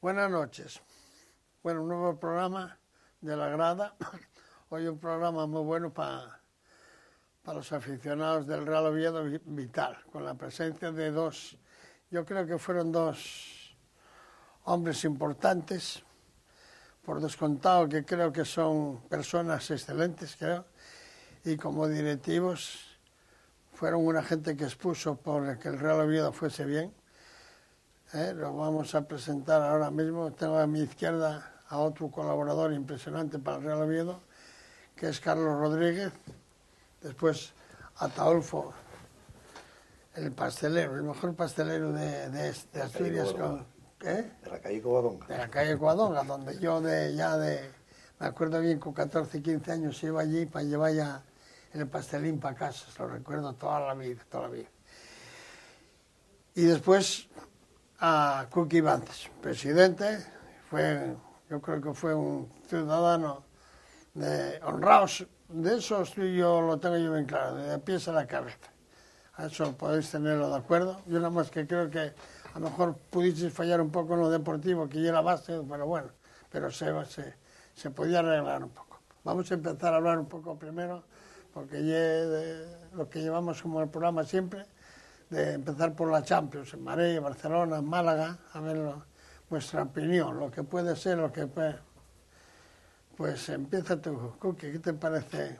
Buenas noches. Bueno, un nuevo programa de La Grada. Hoy un programa muy bueno para los aficionados del Real Oviedo Vital, con la presencia de dos, yo creo que fueron dos hombres importantes, por descontado que creo que son personas excelentes, creo, y como directivos fueron una gente que expuso por que el Real Oviedo fuese bien. Lo vamos a presentar ahora mismo. Tengo a mi izquierda a otro colaborador impresionante para el Real Oviedo, que es Carlos Rodríguez. Después Ataulfo, el pastelero, el mejor pastelero de Asturias. De la calle Covadonga. De la calle Covadonga, donde yo me acuerdo bien, con 14, 15 años iba allí para llevar ya el pastelín para casa. Lo recuerdo toda la vida. Y después a Cookie Vances, presidente. Yo creo que fue un ciudadano honrado. De eso yo lo tengo yo bien claro, de pies a la cabeza. A eso podéis tenerlo de acuerdo. Yo nada más que creo que a lo mejor pudisteis fallar un poco en lo deportivo, que ya era base, pero bueno, pero se podía arreglar un poco. Vamos a empezar a hablar un poco primero, porque lo que llevamos como el programa siempre, de empezar por la Champions, en Madrid, Barcelona, Málaga, a ver vuestra opinión, lo que puede ser, lo que puede. Pues empieza tú, Cookie, ¿qué te parece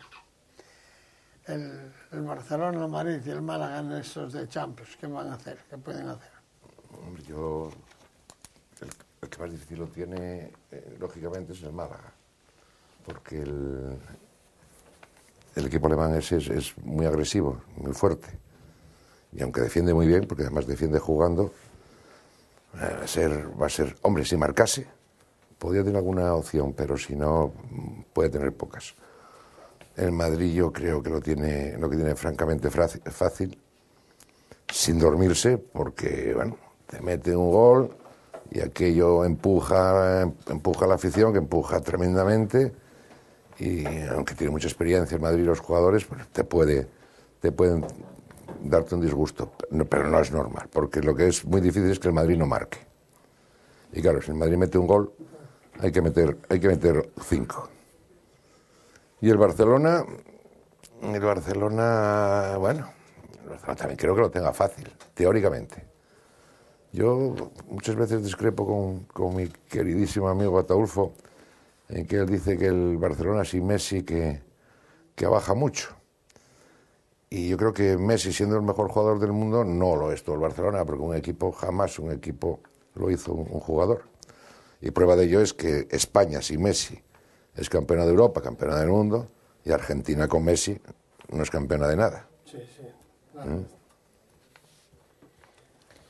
el Barcelona, el Madrid y el Málaga en estos de Champions? ¿Qué van a hacer? ¿Qué pueden hacer? Hombre, el que más difícil lo tiene, lógicamente, es el Málaga, porque el equipo alemán es muy agresivo, muy fuerte. Y aunque defiende muy bien, porque además defiende jugando, va a ser, hombre, si marcase, podría tener alguna opción, pero si no, puede tener pocas. El Madrid yo creo que lo que tiene francamente fácil, sin dormirse, porque, bueno, te mete un gol y aquello empuja a la afición, que empuja tremendamente, y aunque tiene mucha experiencia el Madrid y los jugadores, pues te pueden darte un disgusto, pero no es normal, porque lo que es muy difícil es que el Madrid no marque. Y claro, si el Madrid mete un gol, hay que meter 5. Y el Barcelona, bueno, el Barcelona también creo que lo tenga fácil, teóricamente. Yo muchas veces discrepo con mi queridísimo amigo Ataulfo, en que él dice que el Barcelona sin Messi que baja mucho. Y yo creo que Messi, siendo el mejor jugador del mundo, no lo es todo el Barcelona, porque jamás un equipo lo hizo un jugador. Y prueba de ello es que España sin Messi es campeona de Europa, campeona del mundo, y Argentina con Messi no es campeona de nada. Sí, claro.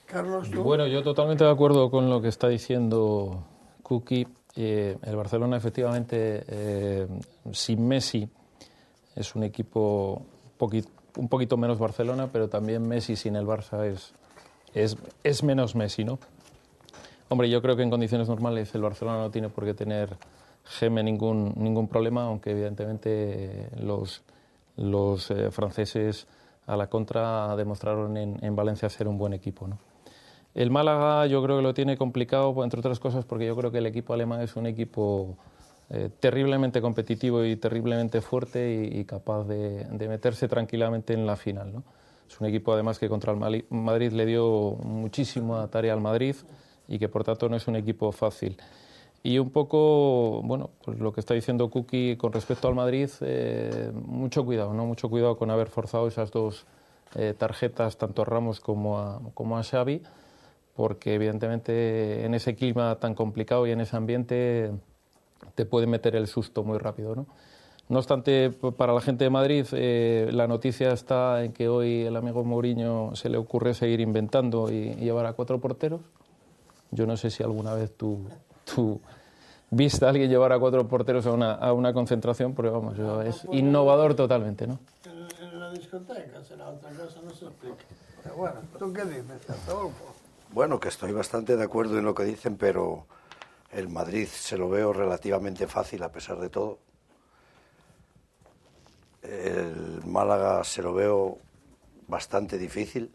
Carlos, ¿tú? Bueno, yo totalmente de acuerdo con lo que está diciendo Cookie. El Barcelona, efectivamente, sin Messi, es un equipo un poquito menos Barcelona, pero también Messi sin el Barça es menos Messi, ¿no? Hombre, yo creo que en condiciones normales el Barcelona no tiene por qué tener ningún problema, aunque evidentemente los franceses a la contra demostraron en Valencia ser un buen equipo, ¿no? El Málaga yo creo que lo tiene complicado, entre otras cosas, porque yo creo que el equipo alemán es un equipo terriblemente competitivo y terriblemente fuerte y capaz de meterse tranquilamente en la final, ¿no? Es un equipo además que contra el Madrid le dio muchísima tarea al Madrid y que por tanto no es un equipo fácil. Y un poco, bueno, pues lo que está diciendo Cookie con respecto al Madrid, mucho cuidado, ¿no? Mucho cuidado con haber forzado esas dos tarjetas tanto a Ramos como a Xavi, porque evidentemente en ese clima tan complicado y en ese ambiente te puede meter el susto muy rápido, ¿no? No obstante, para la gente de Madrid, la noticia está en que hoy el amigo Mourinho se le ocurre seguir inventando y llevar a 4 porteros. Yo no sé si alguna vez tú viste a alguien llevar a 4 porteros a una concentración, porque vamos, es innovador totalmente, ¿no? En la discoteca será otra cosa, no se explica. Pero bueno, ¿tú qué dices, Ataulfo? Bueno, que estoy bastante de acuerdo en lo que dicen, pero el Madrid se lo veo relativamente fácil a pesar de todo. El Málaga se lo veo bastante difícil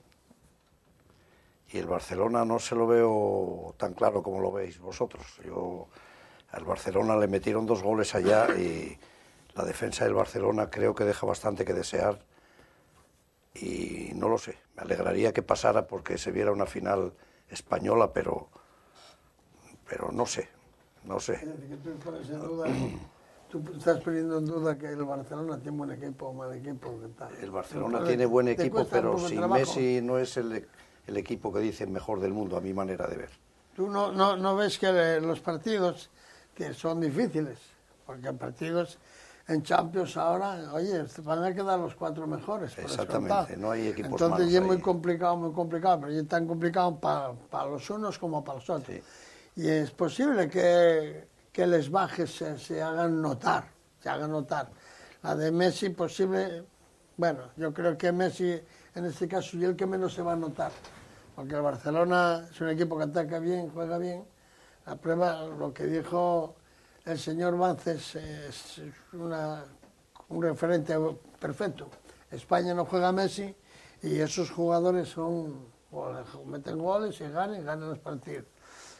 Y el Barcelona no se lo veo tan claro como lo veis vosotros. Al Barcelona le metieron 2 goles allá y la defensa del Barcelona creo que deja bastante que desear. Y no lo sé, me alegraría que pasara porque se viera una final española, pero no sé. Es decir, que tú pones en duda, tú estás poniendo en duda que el Barcelona tiene buen equipo o mal equipo. ¿Qué tal? El Barcelona tiene buen equipo, pero sin Messi no es el equipo que dicen mejor del mundo, a mi manera de ver. ¿Tú no ves que los partidos que son difíciles? Porque partidos en Champions ahora, oye, van a quedar los 4 mejores. Exactamente, no hay equipos malos. Entonces es muy complicado, pero es tan complicado para los unos como para los otros. Sí. Y es posible que les bajes se hagan notar, La de Messi posible, bueno, yo creo que Messi en este caso es el que menos se va a notar, porque el Barcelona es un equipo que ataca bien, juega bien. La prueba, lo que dijo el señor Vances es un referente perfecto. España no juega a Messi y esos jugadores meten goles y ganan los partidos.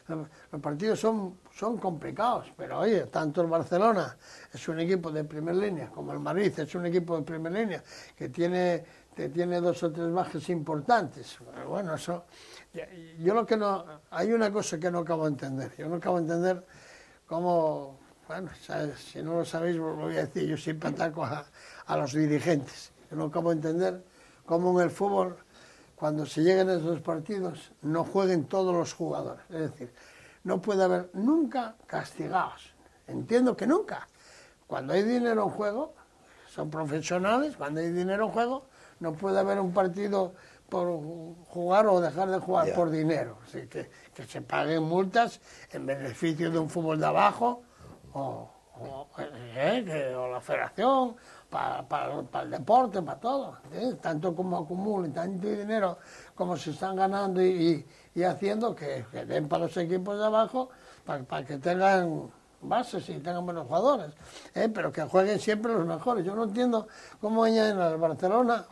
Los partidos son complicados, pero oye, tanto el Barcelona es un equipo de primera línea como el Madrid es un equipo de primera línea que tiene 2 o 3 bajas importantes. Bueno, eso, yo lo que no, hay una cosa que no acabo de entender. Yo no acabo de entender cómo, bueno, si no lo sabéis, lo voy a decir, yo siempre ataco a los dirigentes. Yo no acabo de entender cómo en el fútbol, cuando se lleguen a esos partidos, no jueguen todos los jugadores. Es decir, no puede haber nunca castigados. Entiendo que nunca. Cuando hay dinero en juego, son profesionales, cuando hay dinero en juego, no puede haber un partido por jugar o dejar de jugar por dinero. Así que se paguen multas en beneficio de un fútbol de abajo o la federación, para el deporte, para todo. Tanto como acumulen, tanto dinero como se están ganando y haciendo que den para los equipos de abajo para que tengan bases y tengan buenos jugadores, pero que jueguen siempre los mejores. Yo no entiendo cómo añaden al Barcelona,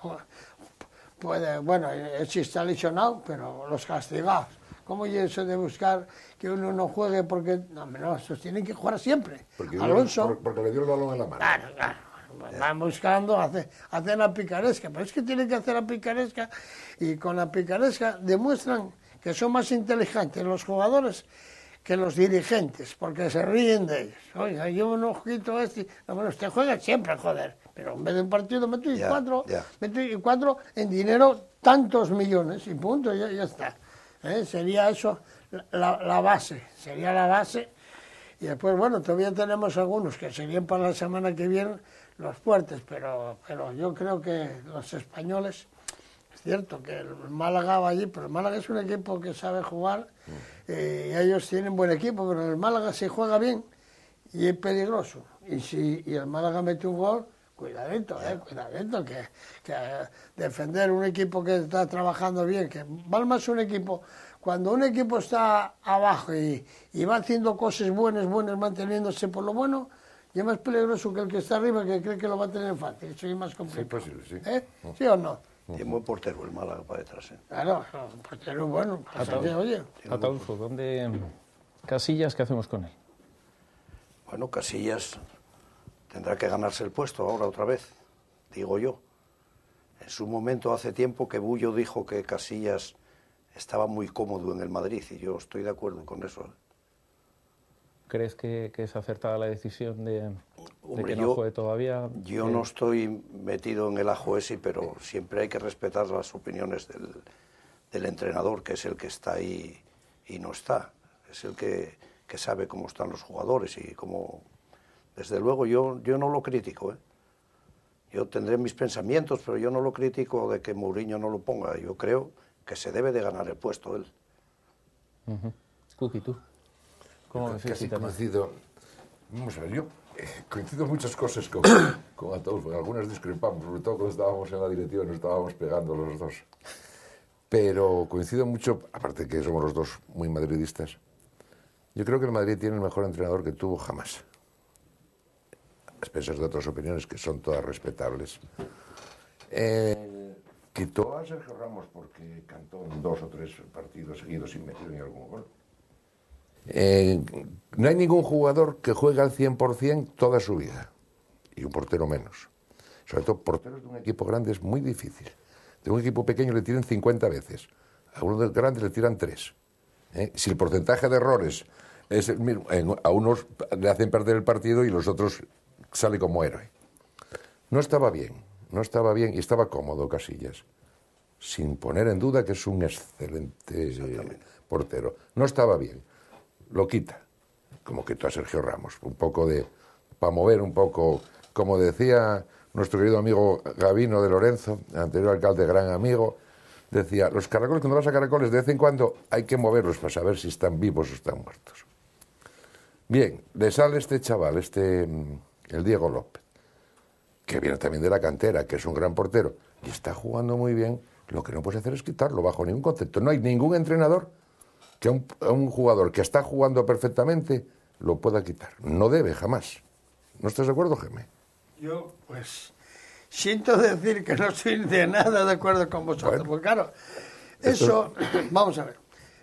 bueno, si está lesionado, pero los castigados. ¿Cómo es eso de buscar que uno no juegue porque no, esos tienen que jugar siempre? Porque Alonso, porque le dio el balón en la mano. Claro. Van buscando, hacen la picaresca, pero es que tienen que hacer la picaresca y con la picaresca demuestran que son más inteligentes los jugadores que los dirigentes, porque se ríen de ellos. Oiga, yo un ojito bueno, usted juega siempre, joder, pero en vez de un partido meto y cuatro en dinero tantos millones y punto, ya está. Sería eso la base, y después, bueno, todavía tenemos algunos que serían para la semana que viene los fuertes, pero yo creo que los españoles, es cierto que el Málaga va allí, pero el Málaga es un equipo que sabe jugar y ellos tienen buen equipo, pero el Málaga se juega bien y es peligroso. Y el Málaga mete un gol, cuidadito, que defender un equipo que está trabajando bien, que vale más un equipo. Cuando un equipo está abajo y va haciendo cosas buenas, manteniéndose por lo bueno, y es más peligroso que el que está arriba, que cree que lo va a tener fácil. Eso es más complicado. Sí, posible, sí. ¿Sí o no? Tiene buen portero el Málaga para detrás. Claro, portero bueno. Oye. Ataulfo, Casillas, ¿qué hacemos con él? Bueno, Casillas tendrá que ganarse el puesto ahora otra vez, digo yo. En su momento, hace tiempo, que Bullo dijo que Casillas estaba muy cómodo en el Madrid y yo estoy de acuerdo con eso. ¿Crees que es acertada la decisión de Hombre, que no juegue todavía? Yo no estoy metido en el ajo ese, pero siempre hay que respetar las opiniones del entrenador, que es el que está ahí y no está. Es el que sabe cómo están los jugadores y cómo... Desde luego yo no lo critico, Yo tendré mis pensamientos, pero yo no lo critico de que Mourinho no lo ponga. Yo creo que se debe de ganar el puesto él. Cookie, ¿tú? ¿Cómo ves Casi este tema? coincido. Vamos a ver, yo coincido en muchas cosas con Ataulfo. En algunas discrepamos, sobre todo cuando estábamos en la directiva y nos estábamos pegando los dos. Pero coincido mucho, aparte que somos los dos muy madridistas. Yo creo que el Madrid tiene el mejor entrenador que tuvo jamás. A expensas de otras opiniones que son todas respetables. Quitó a Sergio Ramos porque cantó en 2 o 3 partidos seguidos sin meter ni algún gol. No hay ningún jugador que juegue al 100% toda su vida, y un portero menos. Sobre todo porteros de un equipo grande es muy difícil. De un equipo pequeño le tiran 50 veces, a uno de grandes le tiran 3. Si el porcentaje de errores es el mismo, a unos le hacen perder el partido y los otros sale como héroe. No estaba bien y estaba cómodo Casillas, sin poner en duda que es un excelente portero. No estaba bien, lo quita, como quitó a Sergio Ramos, un poco para mover un poco, como decía nuestro querido amigo Gabino de Lorenzo, anterior alcalde, gran amigo, decía, los caracoles, cuando vas a caracoles, de vez en cuando hay que moverlos para saber si están vivos o están muertos. Bien, le sale este chaval, el Diego López, que viene también de la cantera, que es un gran portero, y está jugando muy bien. Lo que no puedes hacer es quitarlo bajo ningún concepto. No hay ningún entrenador que a un jugador que está jugando perfectamente lo pueda quitar. No debe, jamás. ¿No estás de acuerdo, Jaime? Yo, pues, siento decir que no estoy de nada de acuerdo con vosotros. Bueno, porque claro, eso, vamos a ver,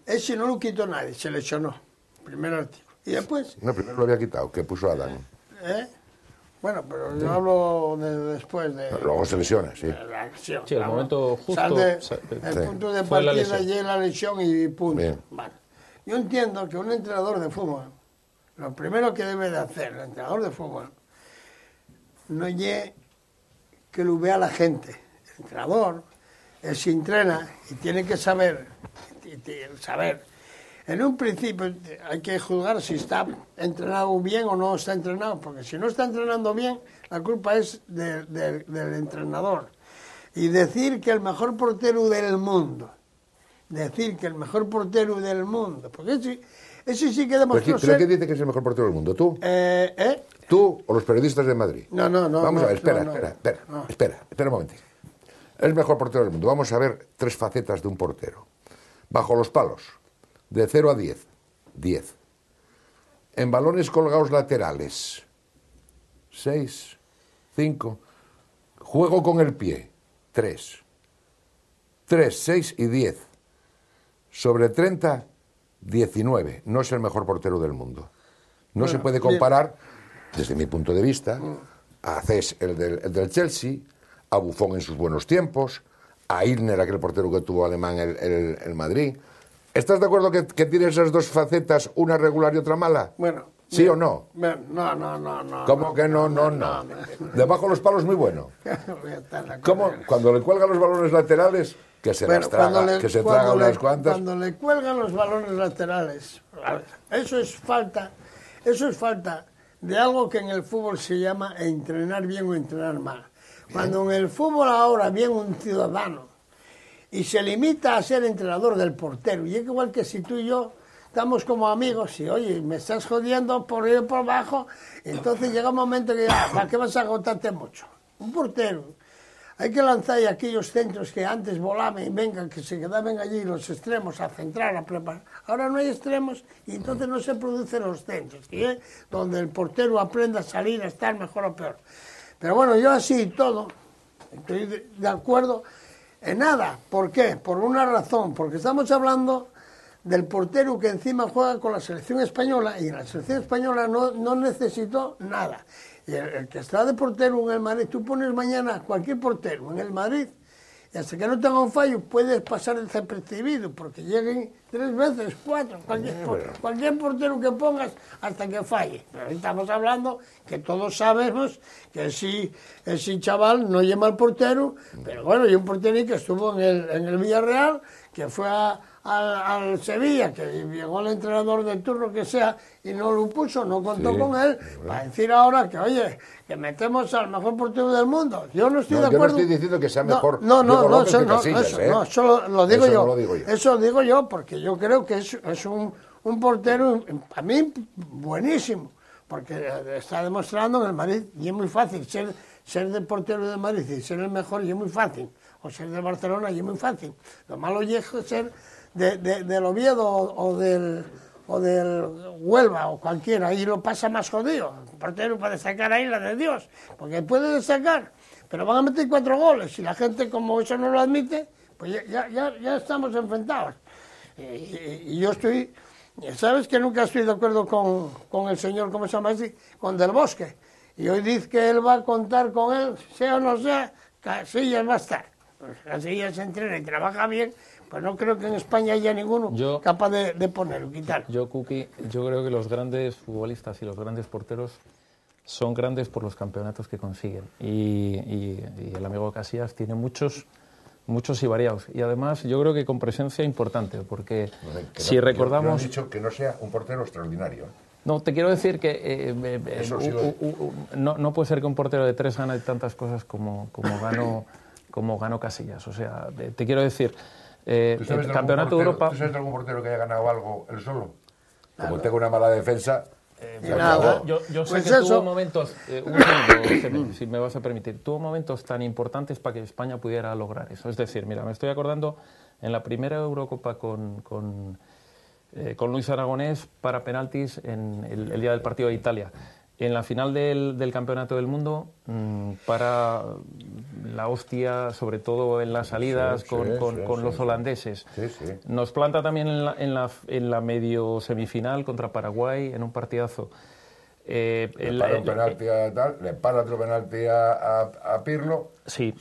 ese no lo quitó nadie, se lesionó, primer artículo. Y después... No, primero lo había quitado, que puso a Adán. Bueno, pero yo hablo después de... Luego se lesiona, sí. La lesión. Sí, el momento justo... el punto de partida y la lesión y punto. Vale. Yo entiendo que un entrenador de fútbol, lo primero que debe de hacer el entrenador de fútbol, no es que lo vea la gente. El entrenador, él se entrena y tiene que saber. En un principio hay que juzgar si está entrenado bien o no está entrenado, porque si no está entrenando bien, la culpa es del entrenador. Y decir que el mejor portero del mundo, porque ese sí que demostró ¿Pero qué dice que es el mejor portero del mundo? ¿Tú? ¿Tú o los periodistas de Madrid? No. Vamos a ver, espera un momento. Es el mejor portero del mundo. Vamos a ver 3 facetas de un portero. Bajo los palos. De 0 a 10, 10. En balones colgados laterales, 6, 5. Juego con el pie, 3. 3, 6 y 10. Sobre 30, 19. No es el mejor portero del mundo. No se puede comparar, desde mi punto de vista, a Cés, el del Chelsea, a Buffon en sus buenos tiempos, a Ilner, aquel portero que tuvo alemán el Madrid. ¿Estás de acuerdo que tiene esas 2 facetas, una regular y otra mala? Bueno. ¿Sí o no? No. ¿Cómo que no? Debajo los palos muy bueno. ¿Cómo? Cuando le cuelgan los balones laterales, que se las traga, que se traga unas cuantas. Cuando le cuelgan los balones laterales, eso es falta de algo que en el fútbol se llama entrenar bien o entrenar mal. Cuando en el fútbol ahora viene un ciudadano y se limita a ser entrenador del portero, y es igual que si tú y yo estamos como amigos y, oye, me estás jodiendo por ir por abajo, entonces llega un momento que ya, ¿para qué vas a agotarte mucho? Un portero, hay que lanzar ahí aquellos centros que antes volaban y vengan, que se quedaban allí los extremos a centrar, a preparar. Ahora no hay extremos y entonces no se producen los centros, ¿sí? Donde el portero aprenda a salir, a estar mejor o peor. Pero bueno, yo así y todo, estoy de acuerdo en nada. ¿Por qué? Por una razón, porque estamos hablando del portero que encima juega con la selección española, y en la selección española no necesitó nada. Y el que está de portero en el Madrid, tú pones mañana cualquier portero en el Madrid, y hasta que no tenga un fallo puedes pasar desapercibido, porque lleguen 3 veces, 4, cualquier portero que pongas hasta que falle. Pero estamos hablando que todos sabemos que ese chaval no lleva al portero, pero bueno, y un portero que estuvo en el Villarreal, que fue al Sevilla, que llegó el entrenador del turno que sea y no lo puso, no contó con él, para decir ahora que, oye, que metemos al mejor portero del mundo. Yo no estoy de acuerdo. Yo no estoy diciendo que sea mejor. Eso lo digo yo. Eso digo yo, porque yo creo que es un portero, a mí, buenísimo, porque está demostrando en el Madrid, y es muy fácil ser del portero del Madrid y ser el mejor, y es muy fácil, o ser de Barcelona, y es muy fácil. Lo malo es ser del Oviedo o del Huelva o cualquiera, ahí lo pasa más jodido. El portero puede sacar ahí la de Dios, porque puede destacar, pero van a meter 4 goles. Y la gente, como eso no lo admite, pues ya estamos enfrentados. Y yo estoy... ¿Sabes que nunca estoy de acuerdo con el señor, ¿cómo se llama así? Con Del Bosque. Y hoy dice que él va a contar con él, sea o no sea, Casillas va a estar. Pues Casillas se entrena y trabaja bien, pues no creo que en España haya ninguno capaz de ponerlo, quitarlo. Yo creo que los grandes futbolistas y los grandes porteros son grandes por los campeonatos que consiguen. Y el amigo Casillas tiene muchos y variados. Y además yo creo que con presencia importante, porque si recordamos... Yo he dicho que no sea un portero extraordinario. No, te quiero decir que no puede ser que un portero de 3 gane tantas cosas como ganó Casillas. O sea, te quiero decir, el Campeonato de Europa... ¿Tú sabes de algún portero que haya ganado algo él solo? Como tengo una mala defensa... Yo sé pues que tuvo momentos, un segundo, si me vas a permitir, tuvo momentos tan importantes para que España pudiera lograr eso. Es decir, mira, me estoy acordando en la primera Eurocopa con Luis Aragonés para penaltis en el día del partido de Italia. En la final del Campeonato del Mundo, para la hostia, sobre todo en las salidas con los holandeses. Sí. Nos planta también en la medio semifinal contra Paraguay, en un partidazo. Le para otro penalti a Pirlo. Sí,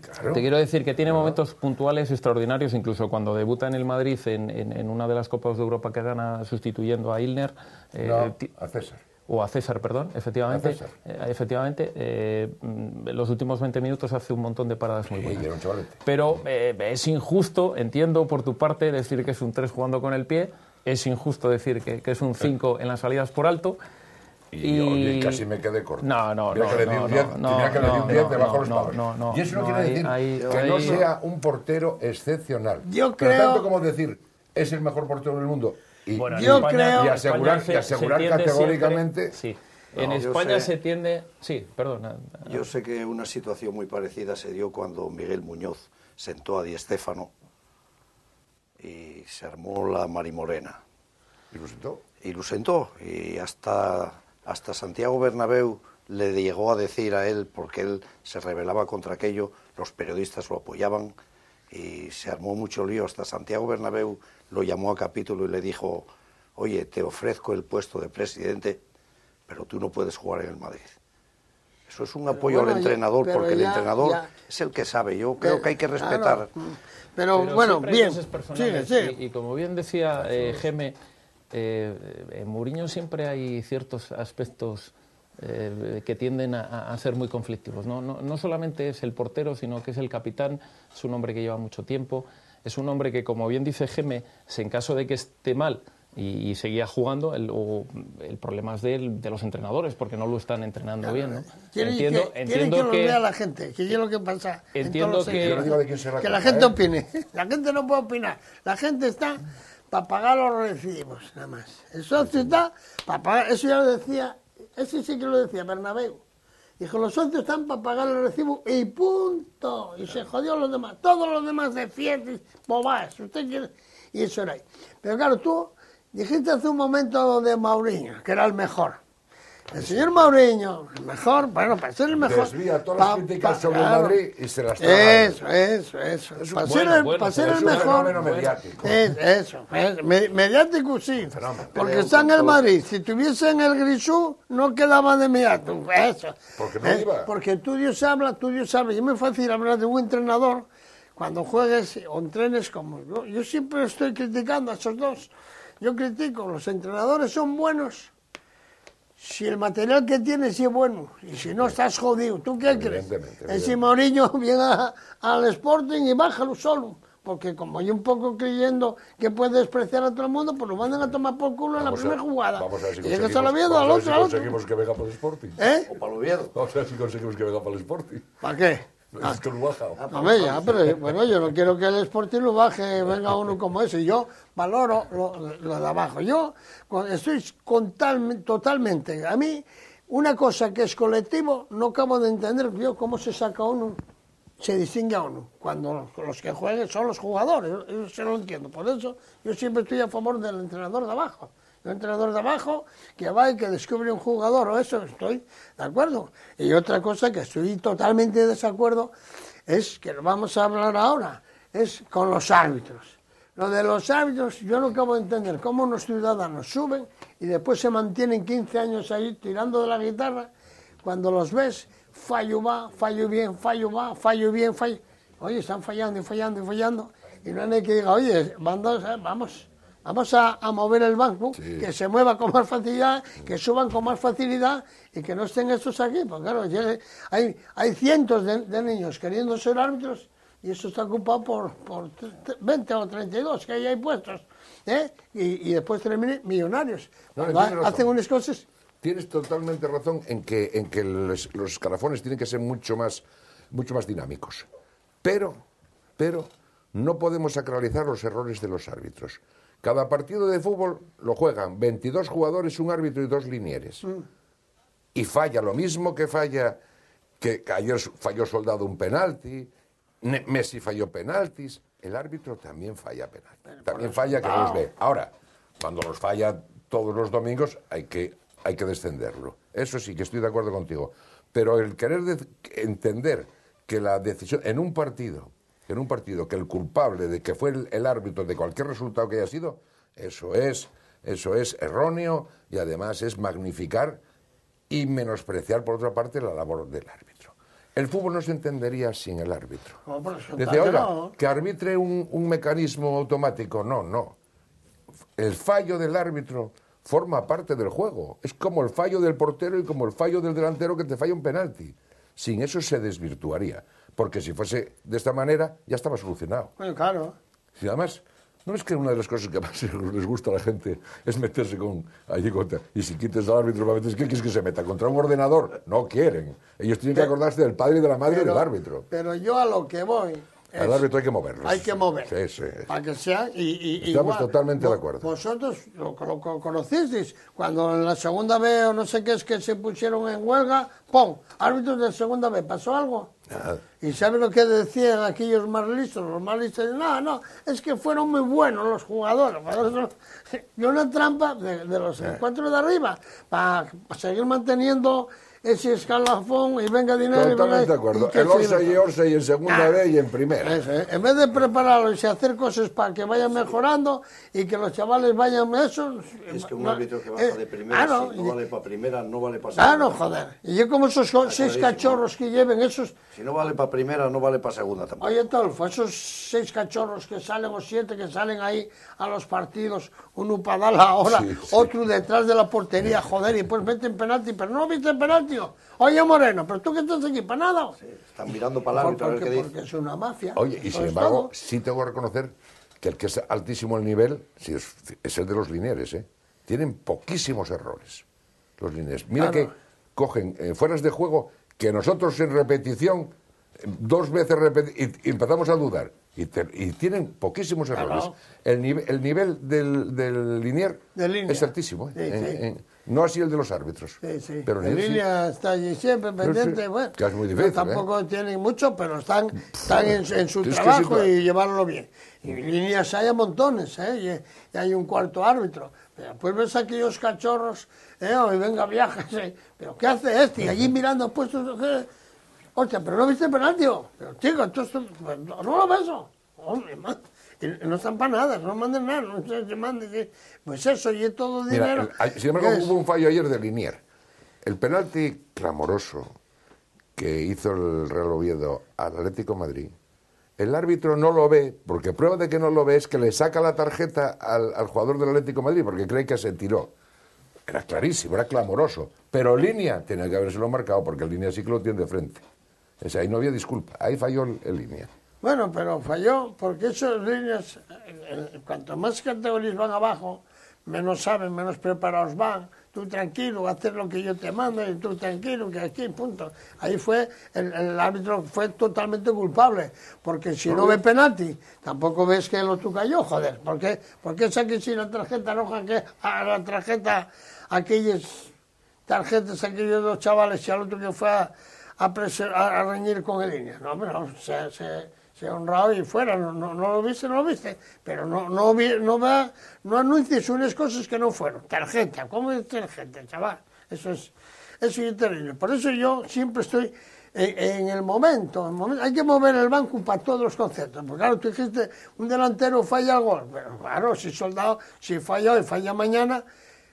claro. Te quiero decir que tiene momentos puntuales extraordinarios, incluso cuando debuta en el Madrid en una de las Copas de Europa que gana sustituyendo a Ilner. A César. O a César, perdón, efectivamente. Los últimos 20 minutos hace un montón de paradas muy buenas. Pero es injusto, entiendo por tu parte, decir que es un 3 jugando con el pie, es injusto decir que es un 5 en las salidas por alto. Y casi me quedé corto. Tenía que le di un 10 debajo de los palos. Y eso no quiere decir que no sea un portero excepcional. Yo creo... tanto como decir, es el mejor portero del mundo. Y asegurar categóricamente... En España se tiende... Sí, perdona. Yo sé que una situación muy parecida se dio cuando Miguel Muñoz sentó a Di Stéfano y se armó la marimorena. ¿Y lo sentó? Y hasta Santiago Bernabéu le llegó a decir a él, porque él se rebelaba contra aquello, los periodistas lo apoyaban y se armó mucho lío. Hasta Santiago Bernabéu lo llamó a capítulo y le dijo: oye, te ofrezco el puesto de presidente, pero tú no puedes jugar en el Madrid. Eso es un apoyo al entrenador, porque el entrenador es el que sabe. Yo creo que hay que respetar. Pero bueno, bien. Sí. Y como bien decía Geme, en Mourinho siempre hay ciertos aspectos que tienden a ser muy conflictivos. No solamente es el portero, sino que es el capitán, es un hombre que lleva mucho tiempo, es un hombre que, como bien dice Geme, en caso de que esté mal y seguía jugando, el problema es de los entrenadores, porque no lo están entrenando bien, ¿no? Entiendo que lo vea la gente, que es lo que pasa. Entiendo que la gente opine. La gente no puede opinar. La gente está para pagar los recibos, nada más. El socio está para pagar, eso ya lo decía, ese sí que lo decía Bernabéu. Dijo, los socios están para pagar el recibo y punto. Y se jodió los demás. Todos los demás de fiestas, bobas. Usted quiere... Y eso era ahí. Pero claro, tú dijiste hace un momento de Mourinho, que era el mejor. El señor Mourinho, el mejor, bueno, para ser el mejor... Desvía todas las críticas sobre el Madrid y se las trae. Eso. Para ser el mejor... mediático. Mediático sí, porque está en el Madrid. Si tuviese en el Grisú, no quedaba de mediático. Eso. Porque no iba. Porque tú Dios habla. Y es muy fácil hablar de un entrenador cuando juegues o entrenes como... Yo siempre estoy criticando a esos dos. Yo critico, los entrenadores son buenos si el material que tienes sí es bueno, y si no estás jodido. ¿Tú qué crees? Si Mourinho viene al Sporting y bájalo solo, porque como hay un poco creyendo que puede despreciar a todo el mundo, pues lo mandan a tomar por culo en la primera jugada. Vamos a ver si conseguimos que venga para el Sporting. ¿Eh? O para el Oviedo. Vamos a ver si conseguimos que venga para el Sporting. ¿Para qué? Es que lo baja. Pero bueno, yo no quiero que el Sporting lo baje, venga uno como ese. Yo valoro lo de abajo. Yo estoy totalmente. A mí, una cosa que es colectivo, no acabo de entender yo cómo se saca uno, se distingue a uno. Cuando los que jueguen son los jugadores, yo se lo entiendo. Por eso yo siempre estoy a favor del entrenador de abajo. Un entrenador de abajo que va y que descubre un jugador, o eso, estoy de acuerdo. Y otra cosa que estoy totalmente de desacuerdo es, que lo vamos a hablar ahora, es con los árbitros. Lo de los árbitros, yo no acabo de entender cómo unos ciudadanos suben y después se mantienen 15 años ahí tirando de la guitarra. Cuando los ves, fallo va, fallo bien, fallo va, fallo bien, fallo... Oye, están fallando y fallando y fallando. Y no hay nadie que diga, oye, vamos a mover el banco, sí, que se mueva con más facilidad, que suban con más facilidad y que no estén estos aquí. Porque claro, hay cientos de niños queriendo ser árbitros y eso está ocupado por 20 o 32 que hay puestos, ¿eh? Y después terminan millonarios. No, hacen unas cosas... Tienes totalmente razón en que los escalafones tienen que ser mucho más dinámicos. Pero no podemos sacralizar los errores de los árbitros. Cada partido de fútbol lo juegan 22 jugadores, un árbitro y 2 linieres. Y falla lo mismo que ayer falló Soldado un penalti, Messi falló penaltis, el árbitro también falla penaltis. También falla que no los ve. Ahora, cuando los falla todos los domingos hay que descenderlo. Eso sí que estoy de acuerdo contigo. Pero el querer entender que la decisión en un partido, que el culpable de que fue el árbitro de cualquier resultado que haya sido, eso es erróneo y además es magnificar y menospreciar, por otra parte, la labor del árbitro. El fútbol no se entendería sin el árbitro. Dice, oiga, que arbitre un mecanismo automático. No. El fallo del árbitro forma parte del juego. Es como el fallo del portero y como el fallo del delantero que te falla un penalti. Sin eso se desvirtuaría. Porque si fuese de esta manera, ya estaba solucionado. Bueno, claro. Y además, ¿no es que una de las cosas que más les gusta a la gente es meterse allí contra... Y si quites al árbitro, ¿qué quieres que se meta? ¿Contra un ordenador? No quieren. Ellos tienen que acordarse del padre y de la madre del árbitro. Pero yo a lo que voy... Al árbitro hay que moverlo. Hay que mover. Sí. Para que sea... Estamos igual, totalmente de acuerdo. Vosotros lo conocisteis. Cuando en la segunda B o no sé qué es que se pusieron en huelga, ¡pum! Árbitros de segunda B. ¿Pasó algo? Nada. ¿Y sabe lo que decían aquellos más listos? Los más listos, no, es que fueron muy buenos los jugadores. Y una trampa de los encuentros de arriba para seguir manteniendo ese escalafón y venga dinero. Totalmente de acuerdo. El Orsay en segunda B y en primera. En vez de prepararlos y hacer cosas para que vayan mejorando y que los chavales vayan eso... Es que un árbitro que baja de primera, si no vale para primera, no vale para segunda. Claro, joder. Y yo como esos 6 cachorros que lleven esos... Si no vale para primera, no vale para segunda tampoco. Oye, Tolfo, esos 6 cachorros que salen o 7 que salen ahí a los partidos, uno para dar la hora, otro detrás de la portería, joder, y pues meten penalti, pero no meten penalti. Oye, Moreno, pero tú que estás aquí, para nada. Sí, están mirando para el árbitro a ver qué dice. Porque es una mafia. Oye, y sin embargo, sí tengo que reconocer que el que es altísimo el nivel es el de los linieres, ¿eh? Tienen poquísimos errores los linieres. Mira que cogen fueras de juego que nosotros en repetición 2 veces y empezamos a dudar y tienen poquísimos errores. El nivel del linier es altísimo, no así el de los árbitros. Pero en línea está allí siempre pendiente. Bueno, que es muy difícil, tampoco tienen mucho, pero están en su trabajo y llevarlo bien. Y líneas hay a montones, y hay un cuarto árbitro. Pero después ves aquellos cachorros, hoy venga viajes, pero ¿qué hace este? Y allí mirando puestos, hostia, pero no viste penalti. Pero chico, entonces, no lo ves. Hombre, no están para nada, no manden nada, no se manden. Pues eso, y es todo dinero. Mira, sin embargo, hubo un fallo ayer de Linier. El penalti clamoroso que hizo el Real Oviedo al Atlético de Madrid, el árbitro no lo ve, porque prueba de que no lo ve es que le saca la tarjeta al jugador del Atlético de Madrid, porque cree que se tiró. Era clarísimo, era clamoroso. Pero Línea tenía que habérselo marcado, porque el Línea sí que lo tiene de frente. O sea, ahí no había disculpa, ahí falló el Línea. Bueno, pero falló porque esos líneas, cuanto más categorías van abajo, menos saben, menos preparados van. Tú tranquilo, hacer lo que yo te mando, y tú tranquilo, que aquí, punto. Ahí fue, el árbitro fue totalmente culpable, porque si no ve penalti, tampoco ves que el otro cayó, joder. ¿Por qué saques si la tarjeta roja, aquellas tarjetas, aquellos 2 chavales, y al otro que fue a reñir con el línea? No, pero sea honrado y fuera, no lo viste, pero no anuncies unas cosas que no fueron. Tarjeta, ¿cómo es tarjeta, chaval? Eso es terrible. Por eso yo siempre estoy en el momento, hay que mover el banco para todos los conceptos, porque claro, tú dijiste, un delantero falla el gol, pero claro, si falla hoy, falla mañana,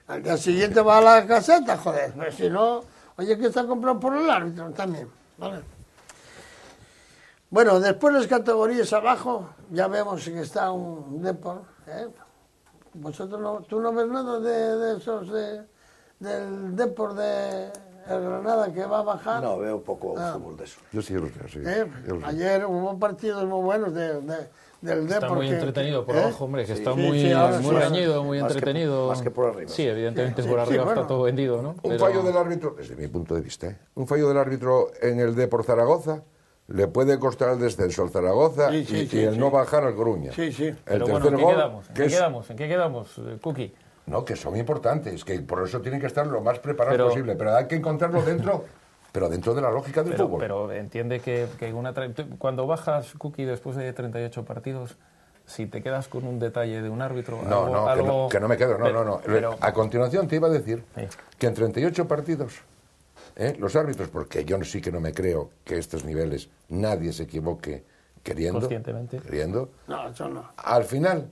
al día siguiente va a la caseta, joder, pero si no, oye, que está comprado por el árbitro también, ¿vale? Bueno, después las categorías abajo, ya vemos que está un Depor, ¿eh? Vosotros tú no ves nada de esos, del Depor de el Granada que va a bajar. No, veo poco fútbol de eso. Yo sí los veo, sí. Ayer hubo partidos muy buenos del Depor. Está muy entretenido por abajo, hombre, que está muy reñido, muy entretenido. Más que por arriba. Sí, evidentemente por arriba está todo vendido, ¿no? Un fallo del árbitro, desde mi punto de vista, un fallo del árbitro en el Depor Zaragoza le puede costar el descenso al Zaragoza y el no bajar al Coruña. Sí, sí. El Pero tercer bueno, gol, ¿en qué quedamos, Cookie? No, que son importantes, que por eso tienen que estar lo más preparados posible, pero hay que encontrarlo dentro, pero dentro de la lógica del fútbol. Pero entiende que cuando bajas, Cookie, después de 38 partidos, si te quedas con un detalle de un árbitro... Que no me quedo, no. Pero, a continuación te iba a decir que en 38 partidos, los árbitros, porque yo sí que no me creo que estos niveles nadie se equivoque conscientemente. No, eso no. Al final,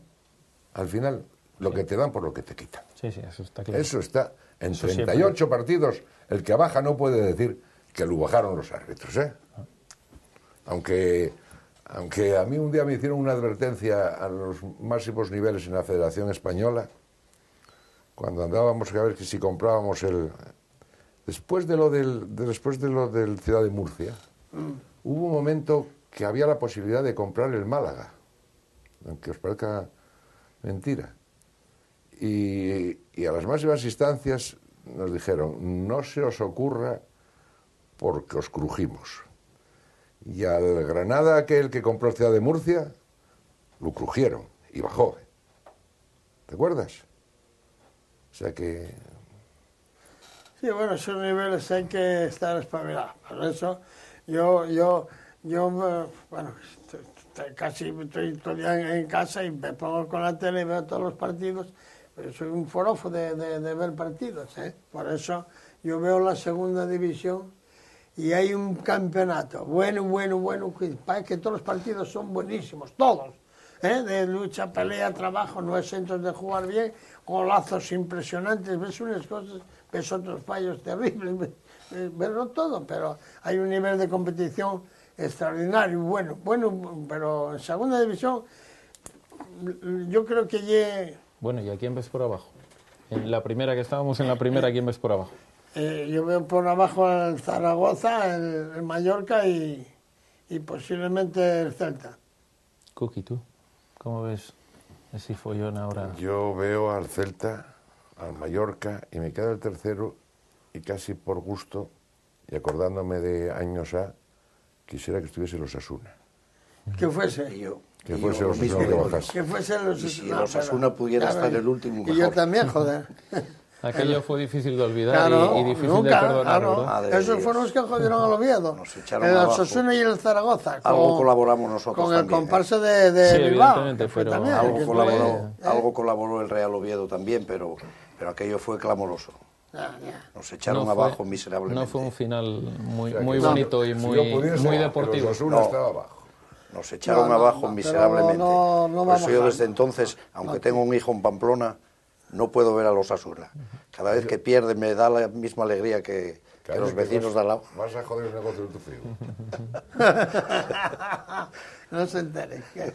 lo que te dan por lo que te quitan. Sí, eso está claro. Eso está. En Eso 38 siempre. partidos, el que baja no puede decir que lo bajaron los árbitros, ¿eh? Aunque a mí un día me hicieron una advertencia a los máximos niveles en la Federación Española, cuando andábamos a ver que si comprábamos después de lo del Ciudad de Murcia, hubo un momento que había la posibilidad de comprar el Málaga, aunque os parezca mentira. Y a las máximas instancias nos dijeron, no se os ocurra porque os crujimos. Y al Granada, aquel que compró el Ciudad de Murcia, lo crujieron y bajó. ¿Te acuerdas? O sea que... Sí, bueno, esos niveles hay que estar espabilados. Por eso yo bueno, casi estoy todo el día en casa y me pongo con la tele y veo todos los partidos. Pero soy un forofo de ver partidos, ¿eh? Por eso yo veo la segunda división y hay un campeonato bueno, que todos los partidos son buenísimos, todos, ¿eh? De lucha, pelea, trabajo, no es centros de jugar bien, golazos impresionantes, ves unas cosas, ves otros fallos terribles, verlo todo, pero hay un nivel de competición extraordinario, bueno, pero en segunda división yo creo que Bueno, ¿y a quién ves por abajo? En la primera que estábamos, ¿a quién ves por abajo? Yo veo por abajo el Zaragoza, el Mallorca y posiblemente el Celta. Cookie, ¿tú? ¿Cómo ves ese follón ahora? Yo veo al Celta, al Mallorca, y me queda el tercero, y casi por gusto, y acordándome de años quisiera que estuviese los Osasuna. Que fuese. Que fuese los Osasuna que bajase. Que fuese los Y si los Osasuna pudiera estar en el último, y yo también, joder. Aquello fue difícil de olvidar Claro, y difícil nunca, de perdonar, claro. ¿verdad? Esos fueron los que jodieron al Oviedo. Nos echaron el abajo. Osasuna y el Zaragoza. Algo colaboramos nosotros con el también, comparsa de Sí, Bilbao. evidentemente, que fue pero también, Algo que algo colaboró el Real Oviedo también, pero aquello fue clamoroso. Ya. Nos echaron abajo miserablemente. No fue un final muy O sea, que bonito y si muy, yo pudiese, muy deportivo. el Osasuna estaba abajo. Nos echaron No, abajo pero miserablemente. no Por va a eso yo bajar. desde entonces, aunque tengo un hijo en Pamplona, no puedo ver a los Osasuna. Cada vez que pierde me da la misma alegría que los vecinos de al lado. Vas a joder el negocio de tu fijo. No se entere. ¿Qué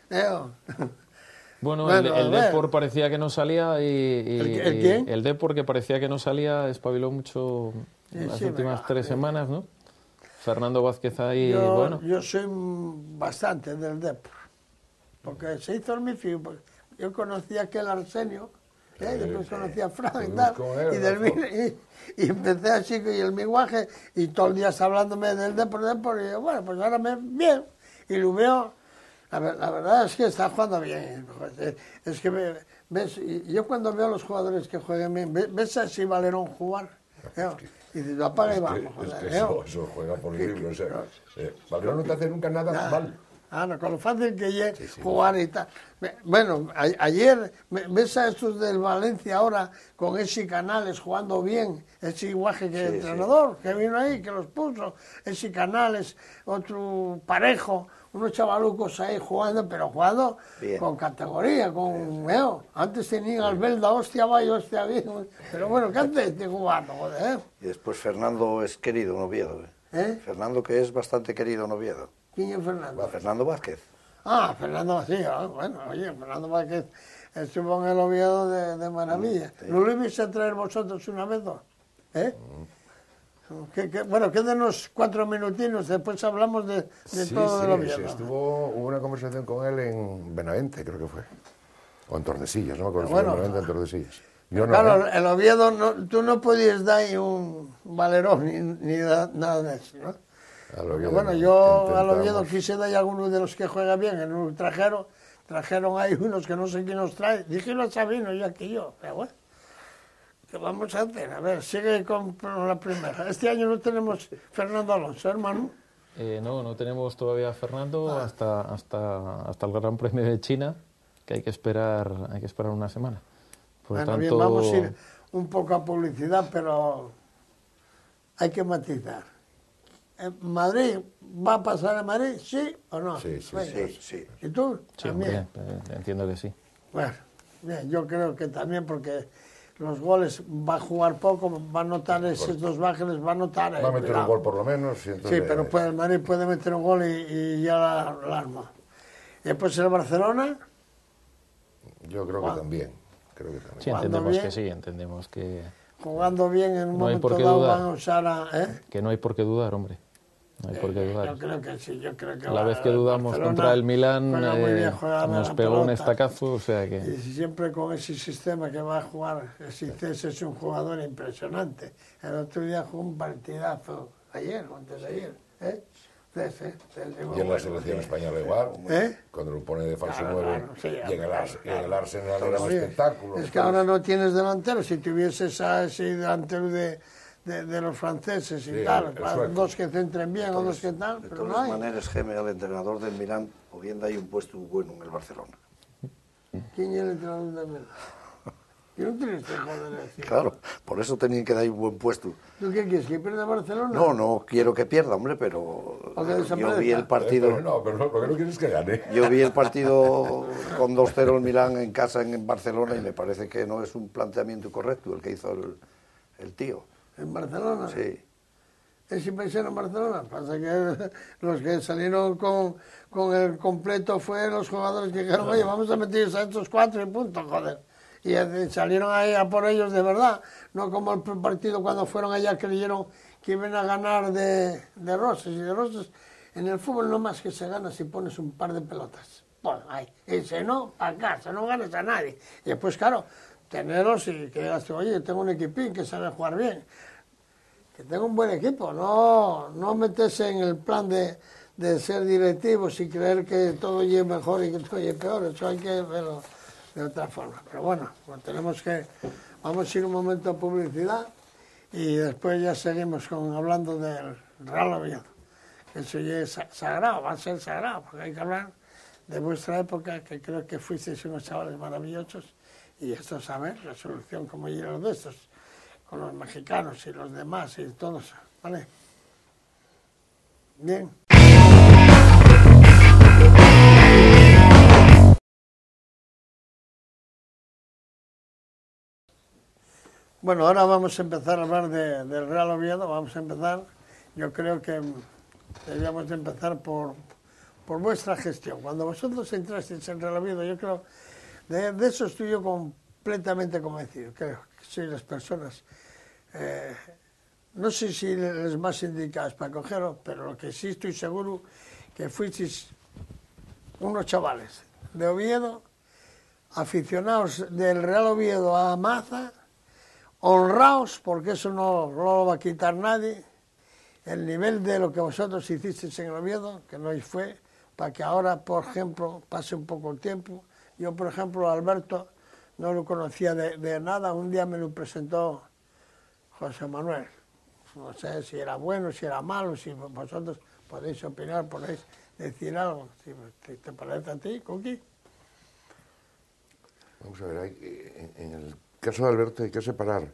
va? Bueno, Bueno, el a ver. Depor parecía que no salía ¿El quién? el Depor, que parecía que no salía, espabiló mucho las sí, últimas venga. 3 semanas, ¿no? Fernando Vázquez ahí, Yo soy bastante del Depor, porque se hizo el Mifi, yo conocía a aquel Arsenio, después conocí a Fran y tal, y empecé así, y el miguaje, y todo el día hablándome del Depor, y yo, bueno, pues ahora bien, y lo veo, la verdad es que está jugando bien, es que ves, yo cuando veo a los jugadores que juegan bien, ves a ese Valerón jugar, Y dices, apaga y Es vamos. que joder, eso juega por el libro. O sea, Valero no te hace nunca nada mal. no, con lo fácil que es jugar y tal. Bueno, ayer, ves a estos del Valencia ahora con ese Canales jugando bien, ese iguaje que el entrenador que vino ahí, que los puso, ese Canales, otro Parejo, unos chavalucos ahí jugando, pero jugando bien, con categoría, con antes tenían al Belda, hostia vaya, hostia bien, pero bueno, ¿qué haces de jugando, joder? Y después Fernando es querido en Oviedo, Fernando, que es bastante querido en Oviedo. ¿Quién es Fernando? Fernando Vázquez. Ah, Fernando, sí, bueno, oye, Fernando Vázquez estuvo en el Oviedo de maravilla. Sí. ¿No lo ibais a traer vosotros una vez, no? Bueno, quédenos 4 minutinos, después hablamos de todo el Oviedo. Sí, hubo una conversación con él en Benavente, creo que fue. O en Tordesillas, no me acuerdo si bueno, en Benavente en Tordesillas. Yo no, claro, el Oviedo, tú no podías dar un Valerón ni nada de eso, ¿no? Bueno, yo al Oviedo quise dar a alguno de los que juega bien, en un trajeron ahí unos que no sé quién nos trae, dígelo a Sabino, ya que yo, pero bueno, ¿qué vamos a hacer? A ver, sigue con la primera. Este año no tenemos Fernando Alonso, hermano. No tenemos todavía a Fernando hasta el Gran Premio de China, que hay que esperar una semana. Por bueno, tanto... bien, vamos a ir un poco a publicidad, pero hay que matizar. ¿Madrid va a pasar a Madrid, sí o no? Sí. ¿Y tú? Sí, también. Entiendo que sí. Bueno, bien, yo creo que también porque los goles va a jugar poco, va a notar esos dos bajes, va a notar... Va a meter un gol por lo menos. Entonces, sí, pero el Madrid puede meter un gol y ya la arma. Y después el Barcelona... Yo creo que también. Sí, entendemos que... Jugando bien en un momento dado van a usar a... Que no hay por qué dudar, hombre. No hay por qué dudar. Yo creo que sí, yo creo que... La vez que dudamos contra el Milán nos pegó un estacazo, o sea que... Y siempre con ese sistema que va a jugar, Cés es un jugador impresionante. El otro día jugó un partidazo, ayer o antes de ayer, y en la selección española igual, cuando lo pone de falso 9, y en el Arsenal era un espectáculo. Es que ahora no tienes delantero, si tuvieses a ese delantero de los franceses y tal, dos que centren bien o dos que tal, pero no hay. De todas maneras, Geme, el entrenador del Milán, Ovienda, hay un puesto bueno en el Barcelona. ¿Quién es el entrenador del Milán? ¿Y no tienes tiempo de decir? Claro, por eso tenían que dar un buen puesto. ¿Tú qué quieres, que pierda Barcelona? No quiero que pierda, hombre, pero yo vi el partido... pero lo que no quieres es que gane. Yo vi el partido con 2-0 el Milán en casa en Barcelona y me parece que no es un planteamiento correcto el que hizo el tío. ¿En Barcelona? Sí. ¿Es inversión en Barcelona? Pasa que los que salieron con el completo fueron los jugadores que dijeron, oye, vamos a meterlos a estos 4 y punto, joder. Y salieron ahí a por ellos de verdad, no como el partido cuando fueron allá creyeron que iban a ganar de Roses. Y de Roses, en el fútbol no más que se gana si pones un par de pelotas. Bueno, ahí. Y si no, para casa, no ganas a nadie. Y después, claro, tenerlos y que digas, oye, tengo un equipín que sabe jugar bien. Que tengo un buen equipo, no meterse en el plan de ser directivos y creer que todo lleve mejor y que todo lleve peor. Eso hay que verlo de otra forma. Pero bueno, vamos a ir un momento a publicidad y después ya seguimos hablando del Real Oviedo. Eso ya es sagrado, va a ser sagrado, porque hay que hablar de vuestra época, que creo que fuisteis unos chavales maravillosos, y esto saber la solución como llegaron de estos, con los mexicanos y los demás y todos, ¿vale? Bien. Bueno, ahora vamos a empezar a hablar del Real Oviedo, vamos a empezar, yo creo que deberíamos de empezar por vuestra gestión. Cuando vosotros entrasteis en Real Oviedo, yo creo, de eso estoy yo completamente convencido, creo que sois las personas, no sé si les más indicadas para cogerlo, pero lo que sí estoy seguro, que fuisteis unos chavales de Oviedo, aficionados del Real Oviedo a Maza, honraos, porque eso no lo va a quitar nadie, el nivel de lo que vosotros hicisteis en el Oviedo, que no fue, para que ahora, por ejemplo, pase un poco el tiempo. Yo, por ejemplo, a Alberto no lo conocía de nada, un día me lo presentó José Manuel, no sé si era bueno, si era malo, si vosotros podéis opinar, podéis decir algo. Si te parece a ti, Cookie. Vamos a ver, en el caso de Alberto hay que separar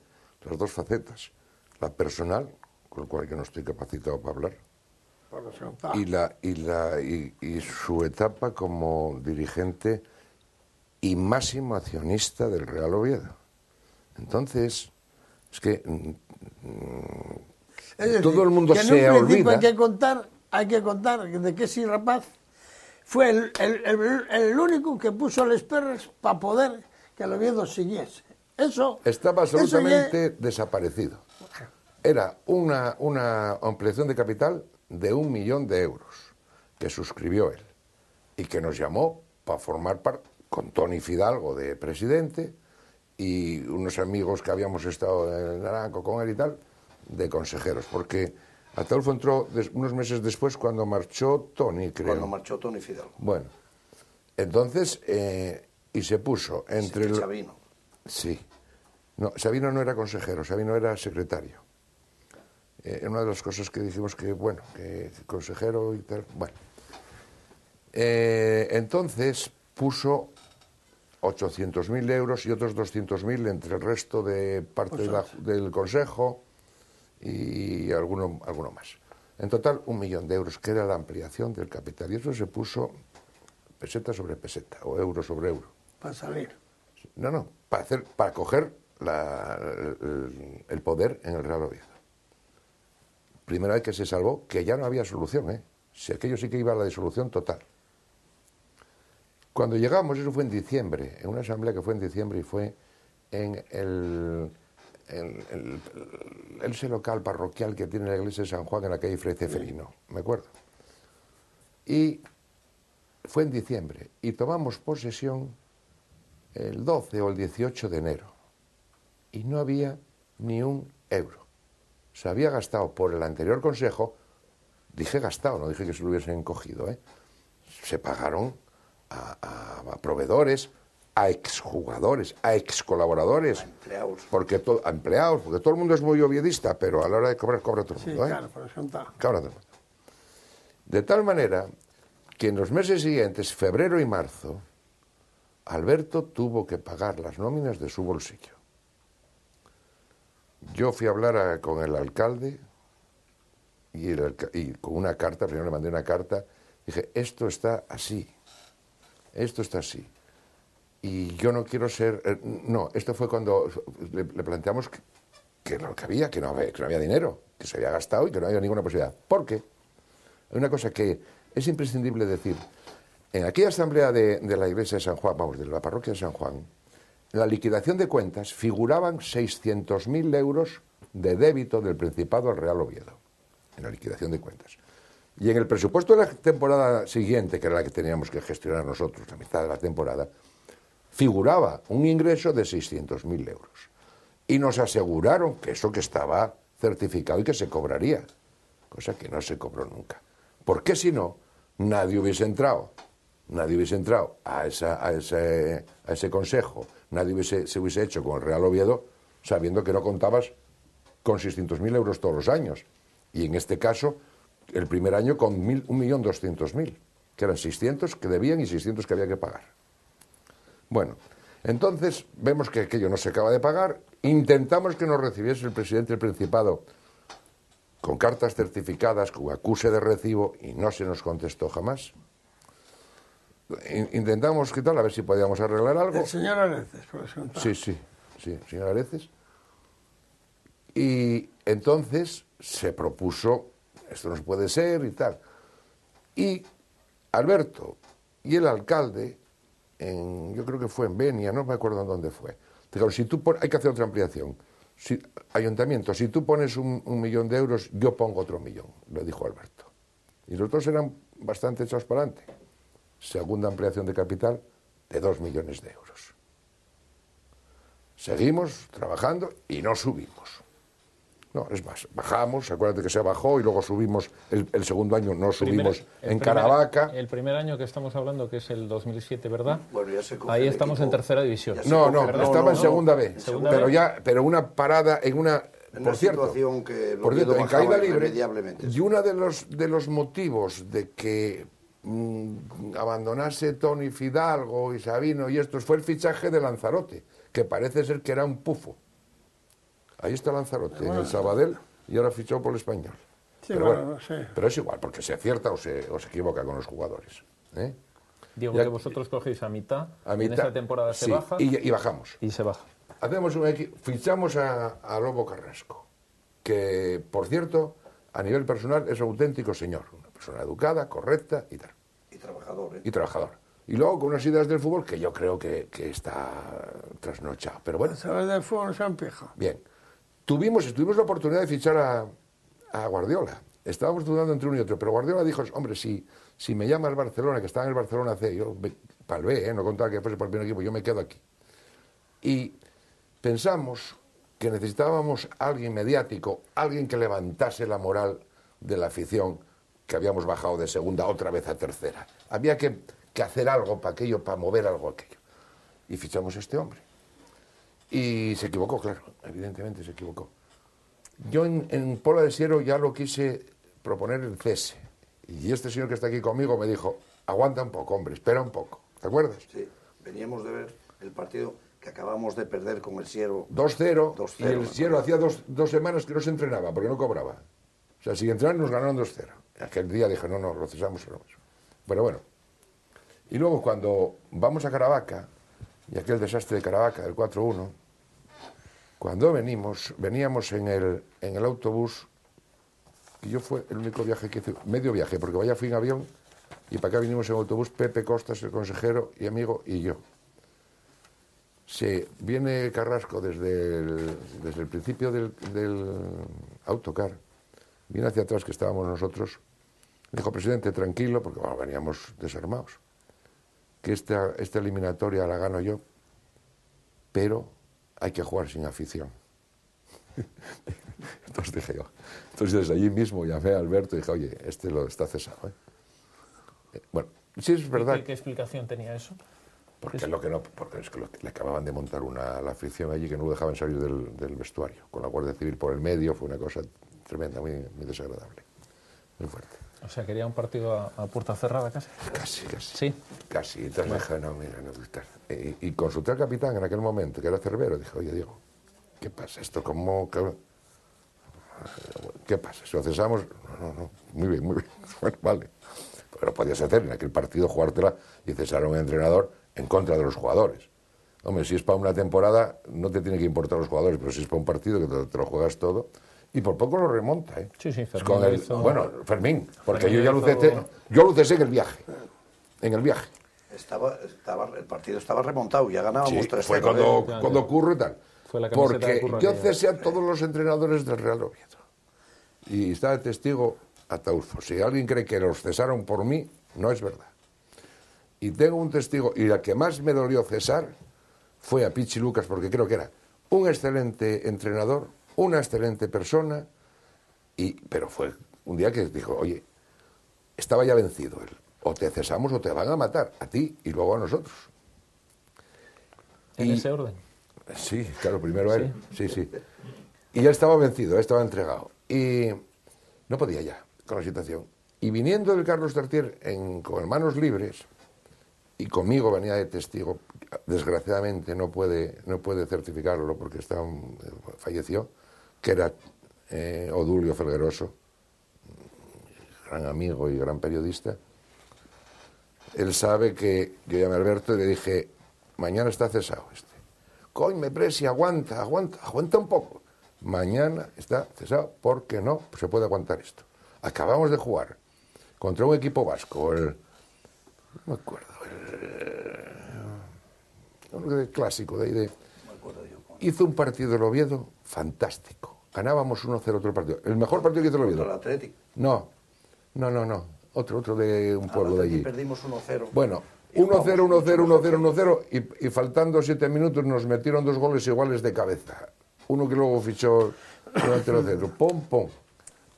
las dos facetas. La personal, con lo cual yo no estoy capacitado para hablar, y su etapa como dirigente y máximo accionista del Real Oviedo. Entonces, es que es decir, todo el mundo que se olvida. Hay que contar de que ese rapaz fue el único que puso las perras para poder que el Oviedo siguiese. Eso estaba absolutamente desaparecido. Era una ampliación de capital de 1 millón de euros que suscribió él y que nos llamó para formar parte, con Tony Fidalgo de presidente y unos amigos que habíamos estado en el Naranco con él y tal, de consejeros, porque Ataulfo entró unos meses después cuando marchó Tony, creo. Cuando marchó Tony Fidalgo. Bueno, entonces, y se puso entre... Sabino. Sí. No, Sabino no era consejero, Sabino era secretario. Una de las cosas que dijimos que, bueno, que consejero y tal, bueno. Entonces puso 800.000 euros y otros 200.000 entre el resto de parte del Consejo y alguno más. En total, 1 millón de euros, que era la ampliación del capital. Y eso se puso peseta sobre peseta, o euro sobre euro. Para salir. No, para coger el poder en el Real Oviedo. Primera vez que se salvó, que ya no había solución, ¿eh? Si aquello sí que iba a la disolución total. Cuando llegamos, eso fue en diciembre, en una asamblea que fue en diciembre y fue en ese local parroquial que tiene la iglesia de San Juan en la calle Fray Ceferino, me acuerdo. Y fue en diciembre y tomamos posesión el 12 o el 18 de enero y no había ni 1 euro. Se había gastado por el anterior consejo, dije gastado, no dije que se lo hubiesen cogido, ¿eh? Se pagaron a proveedores, a exjugadores, a excolaboradores, a empleados, porque todo el mundo es muy oviedista, pero a la hora de cobrar, cobra todo el mundo. Sí, claro, por eso está. Cobra todo el mundo. De tal manera que en los meses siguientes, febrero y marzo, Alberto tuvo que pagar las nóminas de su bolsillo. Yo fui a hablar con el alcalde y con una carta, primero le mandé una carta, dije, esto está así. Y yo no quiero ser... no, esto fue cuando le planteamos que no había dinero, que se había gastado y que no había ninguna posibilidad. Porque hay una cosa que es imprescindible decir. En aquella asamblea de la iglesia de San Juan, vamos, de la parroquia de San Juan, en la liquidación de cuentas figuraban 600.000 euros de débito del Principado al Real Oviedo, en la liquidación de cuentas. Y en el presupuesto de la temporada siguiente, que era la que teníamos que gestionar nosotros, la mitad de la temporada, figuraba un ingreso de 600.000 euros. Y nos aseguraron que eso que estaba certificado y que se cobraría, cosa que no se cobró nunca. Porque si no, nadie hubiese entrado a ese consejo, nadie se hubiese hecho con el Real Oviedo sabiendo que no contabas con 600.000 euros todos los años. Y en este caso, el primer año con 1.200.000, que eran 600 que debían y 600 que había que pagar. Bueno, entonces vemos que aquello no se acaba de pagar, intentamos que nos recibiese el presidente del Principado con cartas certificadas, con acuse de recibo, y no se nos contestó jamás. Intentamos quitarlo a ver si podíamos arreglar algo. El señor Areces, por ejemplo. Sí, señor Areces. Y entonces se propuso, esto no puede ser y tal. Y Alberto y el alcalde, yo creo que fue en Benia, no me acuerdo en dónde fue, dijeron, hay que hacer otra ampliación. Ayuntamiento, si tú pones 1 millón de euros, yo pongo otro 1 millón, le dijo Alberto. Y los otros eran bastante echados para adelante. Segunda ampliación de capital de 2 millones de euros. Seguimos trabajando y no subimos. No, es más, bajamos, acuérdate que se bajó y luego subimos, el segundo año no subimos en Caravaca. El primer año que estamos hablando, que es el 2007, ¿verdad? Bueno, ya se coge ahí estamos en tercera división. No, estaba en segunda B. Pero una parada en una por cierto, situación que por cierto, en caída libre, irremediablemente. y uno de los motivos de que abandonase Tony Fidalgo y Sabino y estos fue el fichaje de Lanzarote, que parece ser que era un pufo. Ahí está Lanzarote, en el Sabadell, y ahora fichó por el Español. Sí, pero bueno, sí. pero es igual, porque se acierta o se equivoca con los jugadores. Digo Ya- que vosotros cogéis a mitad, en mitad, esa temporada se sí, baja y bajamos. y se baja. Hacemos un equipo, fichamos a Lobo Carrasco, que, por cierto, a nivel personal es un auténtico señor, una persona educada, correcta y tal. Y trabajador, ¿eh? Y trabajador. Y luego con unas ideas del fútbol que yo creo que está trasnochado. Pero bueno, ¿Sabes del fútbol? Se han pijado. bien. Tuvimos la oportunidad de fichar a Guardiola. Estábamos dudando entre uno y otro, pero Guardiola dijo, hombre, si me llama el Barcelona, que estaba en el Barcelona C, yo para el B, no contaba que fuese por el primer equipo, yo me quedo aquí. Y pensamos que necesitábamos alguien mediático, alguien que levantase la moral de la afición, que habíamos bajado de segunda otra vez a tercera. Había que hacer algo para aquello, para mover algo aquello. Y fichamos a este hombre. Y se equivocó, claro, evidentemente se equivocó. Yo en Pola de Siero ya lo quise proponer el cese. Y este señor que está aquí conmigo me dijo, aguanta un poco, hombre, espera un poco. ¿Te acuerdas? Sí, veníamos de ver el partido que acabamos de perder con el Siero. 2-0, 2-0, y el Siero hacía dos semanas que no se entrenaba, porque no cobraba. O sea, si entrenaban nos ganaron 2-0. Aquel día dije, no, lo cesamos. Pero bueno. Y luego cuando vamos a Caravaca, y aquel desastre de Caravaca, del 4-1, cuando veníamos en el autobús, y yo fue el único viaje que hice, medio viaje, porque vaya fui en avión, y para acá vinimos en autobús, Pepe Costas, el consejero y amigo, y yo. Se viene Carrasco desde el principio del autocar, viene hacia atrás que estábamos nosotros, dijo, presidente, tranquilo, porque bueno, veníamos desarmados, que esta eliminatoria la gano yo, pero hay que jugar sin afición. Entonces dije yo, desde allí mismo llamé a Alberto y dije, oye, lo está cesado. Bueno, sí es verdad. ¿Qué explicación tenía eso? Porque es que le acababan de montar la afición allí que no lo dejaban salir del vestuario, con la Guardia Civil por el medio, fue una cosa tremenda, muy desagradable, muy fuerte. O sea, quería un partido a puerta cerrada casi. Casi. Sí. Casi. Entonces me dije, no, mira, no gustar. Y consulté al capitán en aquel momento, que era Cervero, dije, oye, Diego, ¿qué pasa? ¿Esto cómo? ¿Qué pasa? Si lo cesamos, no, muy bien. Bueno, vale. Pero podías hacer en aquel partido, jugártela y cesar a un entrenador en contra de los jugadores. Hombre, si es para una temporada, no te tiene que importar los jugadores, pero si es para un partido que te lo juegas todo, y por poco lo remonta, ¿eh? Sí, Fermín. Bueno, Fermín, porque Fermín yo lo cesé en el viaje. El partido estaba remontado, ya ganábamos Sí, 3-0. fue cuando ocurre y tal. Fue la camiseta de Porque Curro yo aquella. cesé a todos los entrenadores del Real Oviedo. Y está de testigo Ataulfo. Si alguien cree que los cesaron por mí, no es verdad. Y tengo un testigo, y la que más me dolió cesar fue a Pichi Lucas, porque creo que era un excelente entrenador, una excelente persona, pero fue un día que dijo, oye, estaba ya vencido él. O te cesamos o te van a matar, a ti y luego a nosotros. ¿En ese orden? Sí, claro, primero él. Sí. Y ya estaba vencido, ya estaba entregado. Y no podía ya con la situación. Y viniendo el Carlos Tartier con manos libres, y conmigo venía de testigo, desgraciadamente no puede certificarlo porque falleció, que era Odulio Felgueroso, gran amigo y gran periodista. Él sabe que yo llamé a Alberto y le dije, mañana está cesado este. Coño, Presi, aguanta un poco. Mañana está cesado porque no se puede aguantar esto. Acabamos de jugar contra un equipo vasco, no me acuerdo, el clásico de ahí de... Hizo un partido del Oviedo fantástico. Ganábamos 1-0 otro partido. El mejor partido que hizo el Oviedo. ¿Contra el Atlético? No. Otro de un pueblo de allí. Perdimos 1-0. Bueno, 1-0, y faltando 7 minutos nos metieron 2 goles iguales de cabeza. Uno que luego fichó durante el centro. Pum.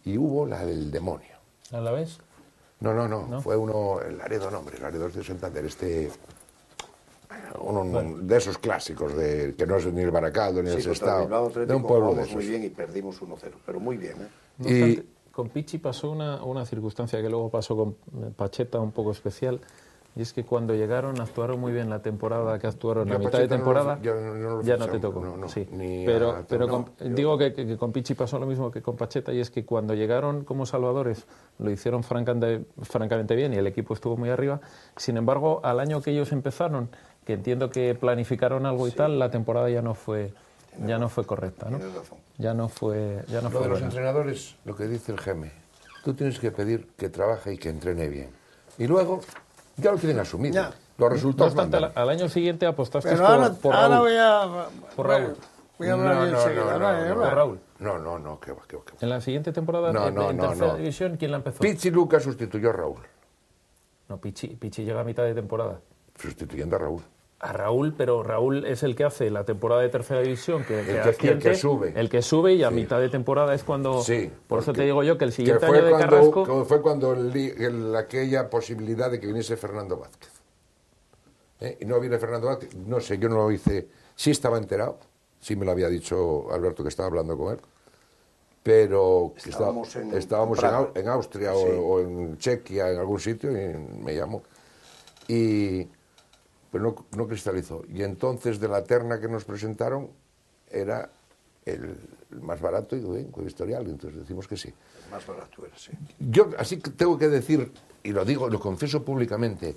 Y hubo la del demonio. ¿A la vez? No. Fue uno, el Laredo es de Santander, de esos clásicos, que no es ni el Baracaldo ni el Sestao, de un pueblo de esos. Muy bien y perdimos 1-0, pero muy bien. No obstante, con Pichi pasó una circunstancia que luego pasó con Pacheta un poco especial, y es que cuando llegaron actuaron muy bien la temporada que actuaron, la mitad de temporada, ya no te tocó. Sí. Pero digo que con Pichi pasó lo mismo que con Pacheta, y es que cuando llegaron como salvadores lo hicieron francamente bien y el equipo estuvo muy arriba. Sin embargo, al año que ellos empezaron, que entiendo que planificaron algo y tal, la temporada ya no fue correcta, ¿no? Ya no fue lo de los entrenadores, lo que dice el Geme, tú tienes que pedir que trabaje y que entrene bien. Y luego ya lo tienen asumido. Ya. Los resultados no obstante, al año siguiente apostaste por Raúl. Ahora voy a hablar por Raúl. No, qué va. En la siguiente temporada, en tercera división, ¿quién la empezó? Pichi Lucas sustituyó a Raúl. No, Pichi llega a mitad de temporada. Sustituyendo a Raúl. A Raúl, pero Raúl es el que hace la temporada de tercera división, el que sube. El que sube, y a mitad de temporada es cuando... Sí. Por eso te digo yo que el siguiente año de Carrasco... Fue cuando aquella posibilidad de que viniese Fernando Vázquez. Y no viene Fernando Vázquez, no sé, yo no lo hice... Sí estaba enterado, sí me lo había dicho Alberto, que estaba hablando con él, pero estábamos en Austria sí. o en Chequia, en algún sitio, y me llamó. Pero no cristalizó. Y entonces, de la terna que nos presentaron, era el más barato y con historial. Entonces decimos que sí. El más barato era, sí. Yo así que tengo que decir, y lo digo, lo confieso públicamente,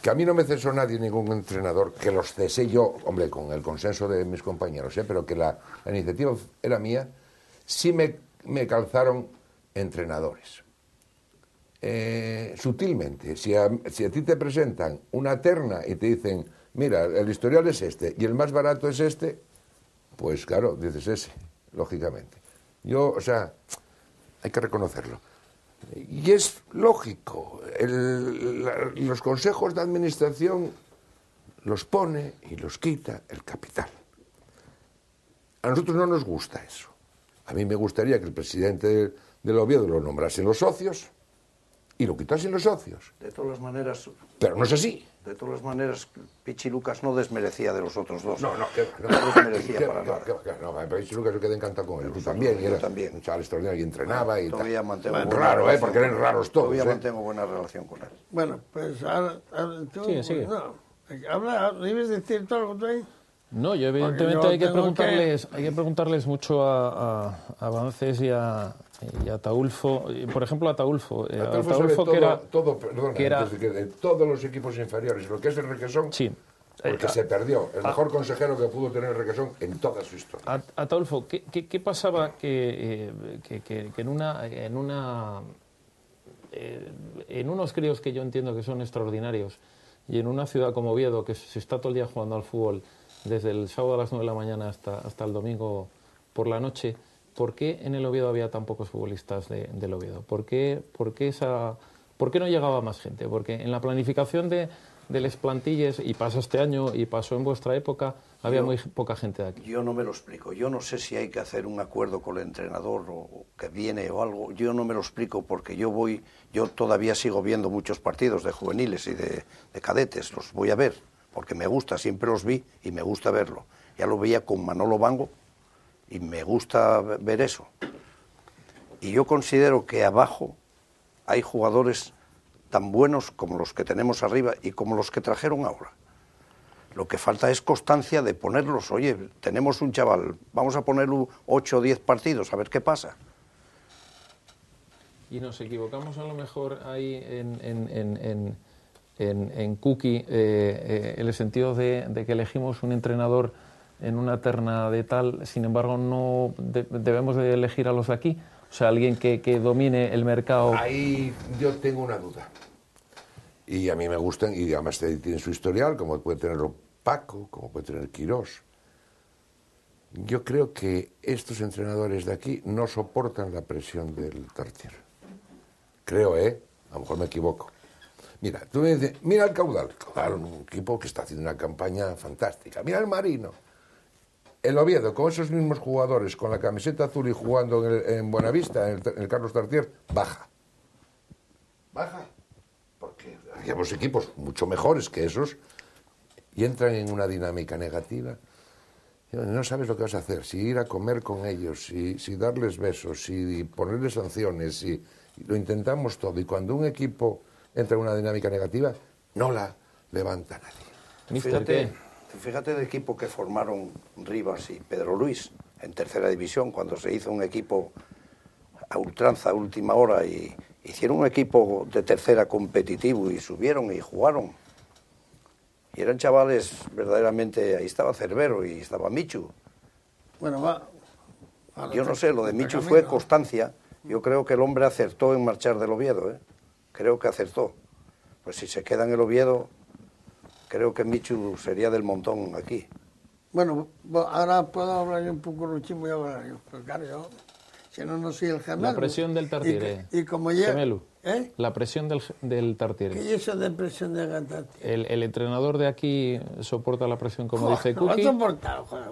que a mí no me cesó nadie, ningún entrenador, que los cesé yo, hombre, con el consenso de mis compañeros, pero que la iniciativa era mía, sí me calzaron entrenadores. Sutilmente, si a ti te presentan una terna y te dicen, mira, el historial es este y el más barato es este, pues claro, dices ese, lógicamente. Hay que reconocerlo. Y es lógico, los consejos de administración los pone y los quita el capital. A nosotros no nos gusta eso. A mí me gustaría que el presidente del Oviedo lo nombrasen los socios y lo quitasen los socios. De todas las maneras... Pero no es así. De todas las maneras, Pichi Lucas no desmerecía de los otros dos. No desmerecía para nada. No, Pichi Lucas yo quedé encantado con él. Tú también. Yo también. Un chaval extraordinario y entrenaba y todavía tal. Mantengo raro, porque eran raros todos. Todavía mantengo buena relación con él. Bueno, pues ahora tú... Sigue. No, ¿debes decir todo lo que tú hay? No, yo evidentemente hay que preguntarles mucho a Avances y a Ataulfo. Por ejemplo, a Ataulfo. Ataulfo que era de todos los equipos inferiores, lo que es el Requesón, sí. Porque se perdió. El mejor consejero que pudo tener el Requesón en toda su historia. Ataulfo, ¿qué pasaba que en unos críos que yo entiendo que son extraordinarios y en una ciudad como Oviedo, que se está todo el día jugando al fútbol, desde el sábado a las 9 de la mañana hasta el domingo por la noche, ¿por qué en el Oviedo había tan pocos futbolistas del Oviedo? ¿Por qué no llegaba más gente? Porque en la planificación de las plantillas, y pasó este año y pasó en vuestra época, había muy poca gente de aquí. Yo no me lo explico. Yo no sé si hay que hacer un acuerdo con el entrenador o que viene o algo. Yo no me lo explico porque yo todavía sigo viendo muchos partidos de juveniles y de cadetes. Los voy a ver porque me gusta, siempre los vi y me gusta verlo. Ya lo veía con Manolo Bango y me gusta ver eso. Y yo considero que abajo hay jugadores tan buenos como los que tenemos arriba y como los que trajeron ahora. Lo que falta es constancia de ponerlos. Oye, tenemos un chaval, vamos a ponerlo 8 o 10 partidos, a ver qué pasa. Y nos equivocamos a lo mejor ahí en Cookie, en el sentido de que elegimos un entrenador en una terna de tal, sin embargo no debemos de elegir a los de aquí. O sea, alguien que domine el mercado. Ahí yo tengo una duda. Y a mí me gustan, y además tienen su historial, como puede tenerlo Paco, como puede tener Quirós. Yo creo que estos entrenadores de aquí no soportan la presión del Tartier. Creo, a lo mejor me equivoco. Mira, tú me dices, mira el Caudal, un equipo que está haciendo una campaña fantástica. Mira el Marino. El Oviedo, con esos mismos jugadores, con la camiseta azul y jugando en Buenavista, en el Carlos Tartier, baja. Baja. Porque habíamos equipos mucho mejores que esos y entran en una dinámica negativa, no sabes lo que vas a hacer, si ir a comer con ellos, si darles besos, si ponerles sanciones, si lo intentamos todo, y cuando un equipo entra en una dinámica negativa, no la levanta nadie. Fíjate el equipo que formaron Rivas y Pedro Luis en tercera división, cuando se hizo un equipo a ultranza, a última hora, y hicieron un equipo de tercera competitivo y subieron y jugaron. Y eran chavales verdaderamente, ahí estaba Cervero y estaba Michu. Bueno, yo no sé, lo de Michu fue constancia. Yo creo que el hombre acertó en marchar del Oviedo, ¿eh? Creo que acertó. Pues si se queda en el Oviedo, creo que Michu sería del montón aquí. Bueno, ahora puedo hablar yo un poco ruchín, voy a hablar yo. Pero claro, yo, si no soy el gemelo. La presión del Tartiere. Y como ya... Gemelo. ¿Eh? La presión del Tartiere. ¿Qué es eso de presión del Tartiere? El entrenador de aquí soporta la presión, como dice Cookie.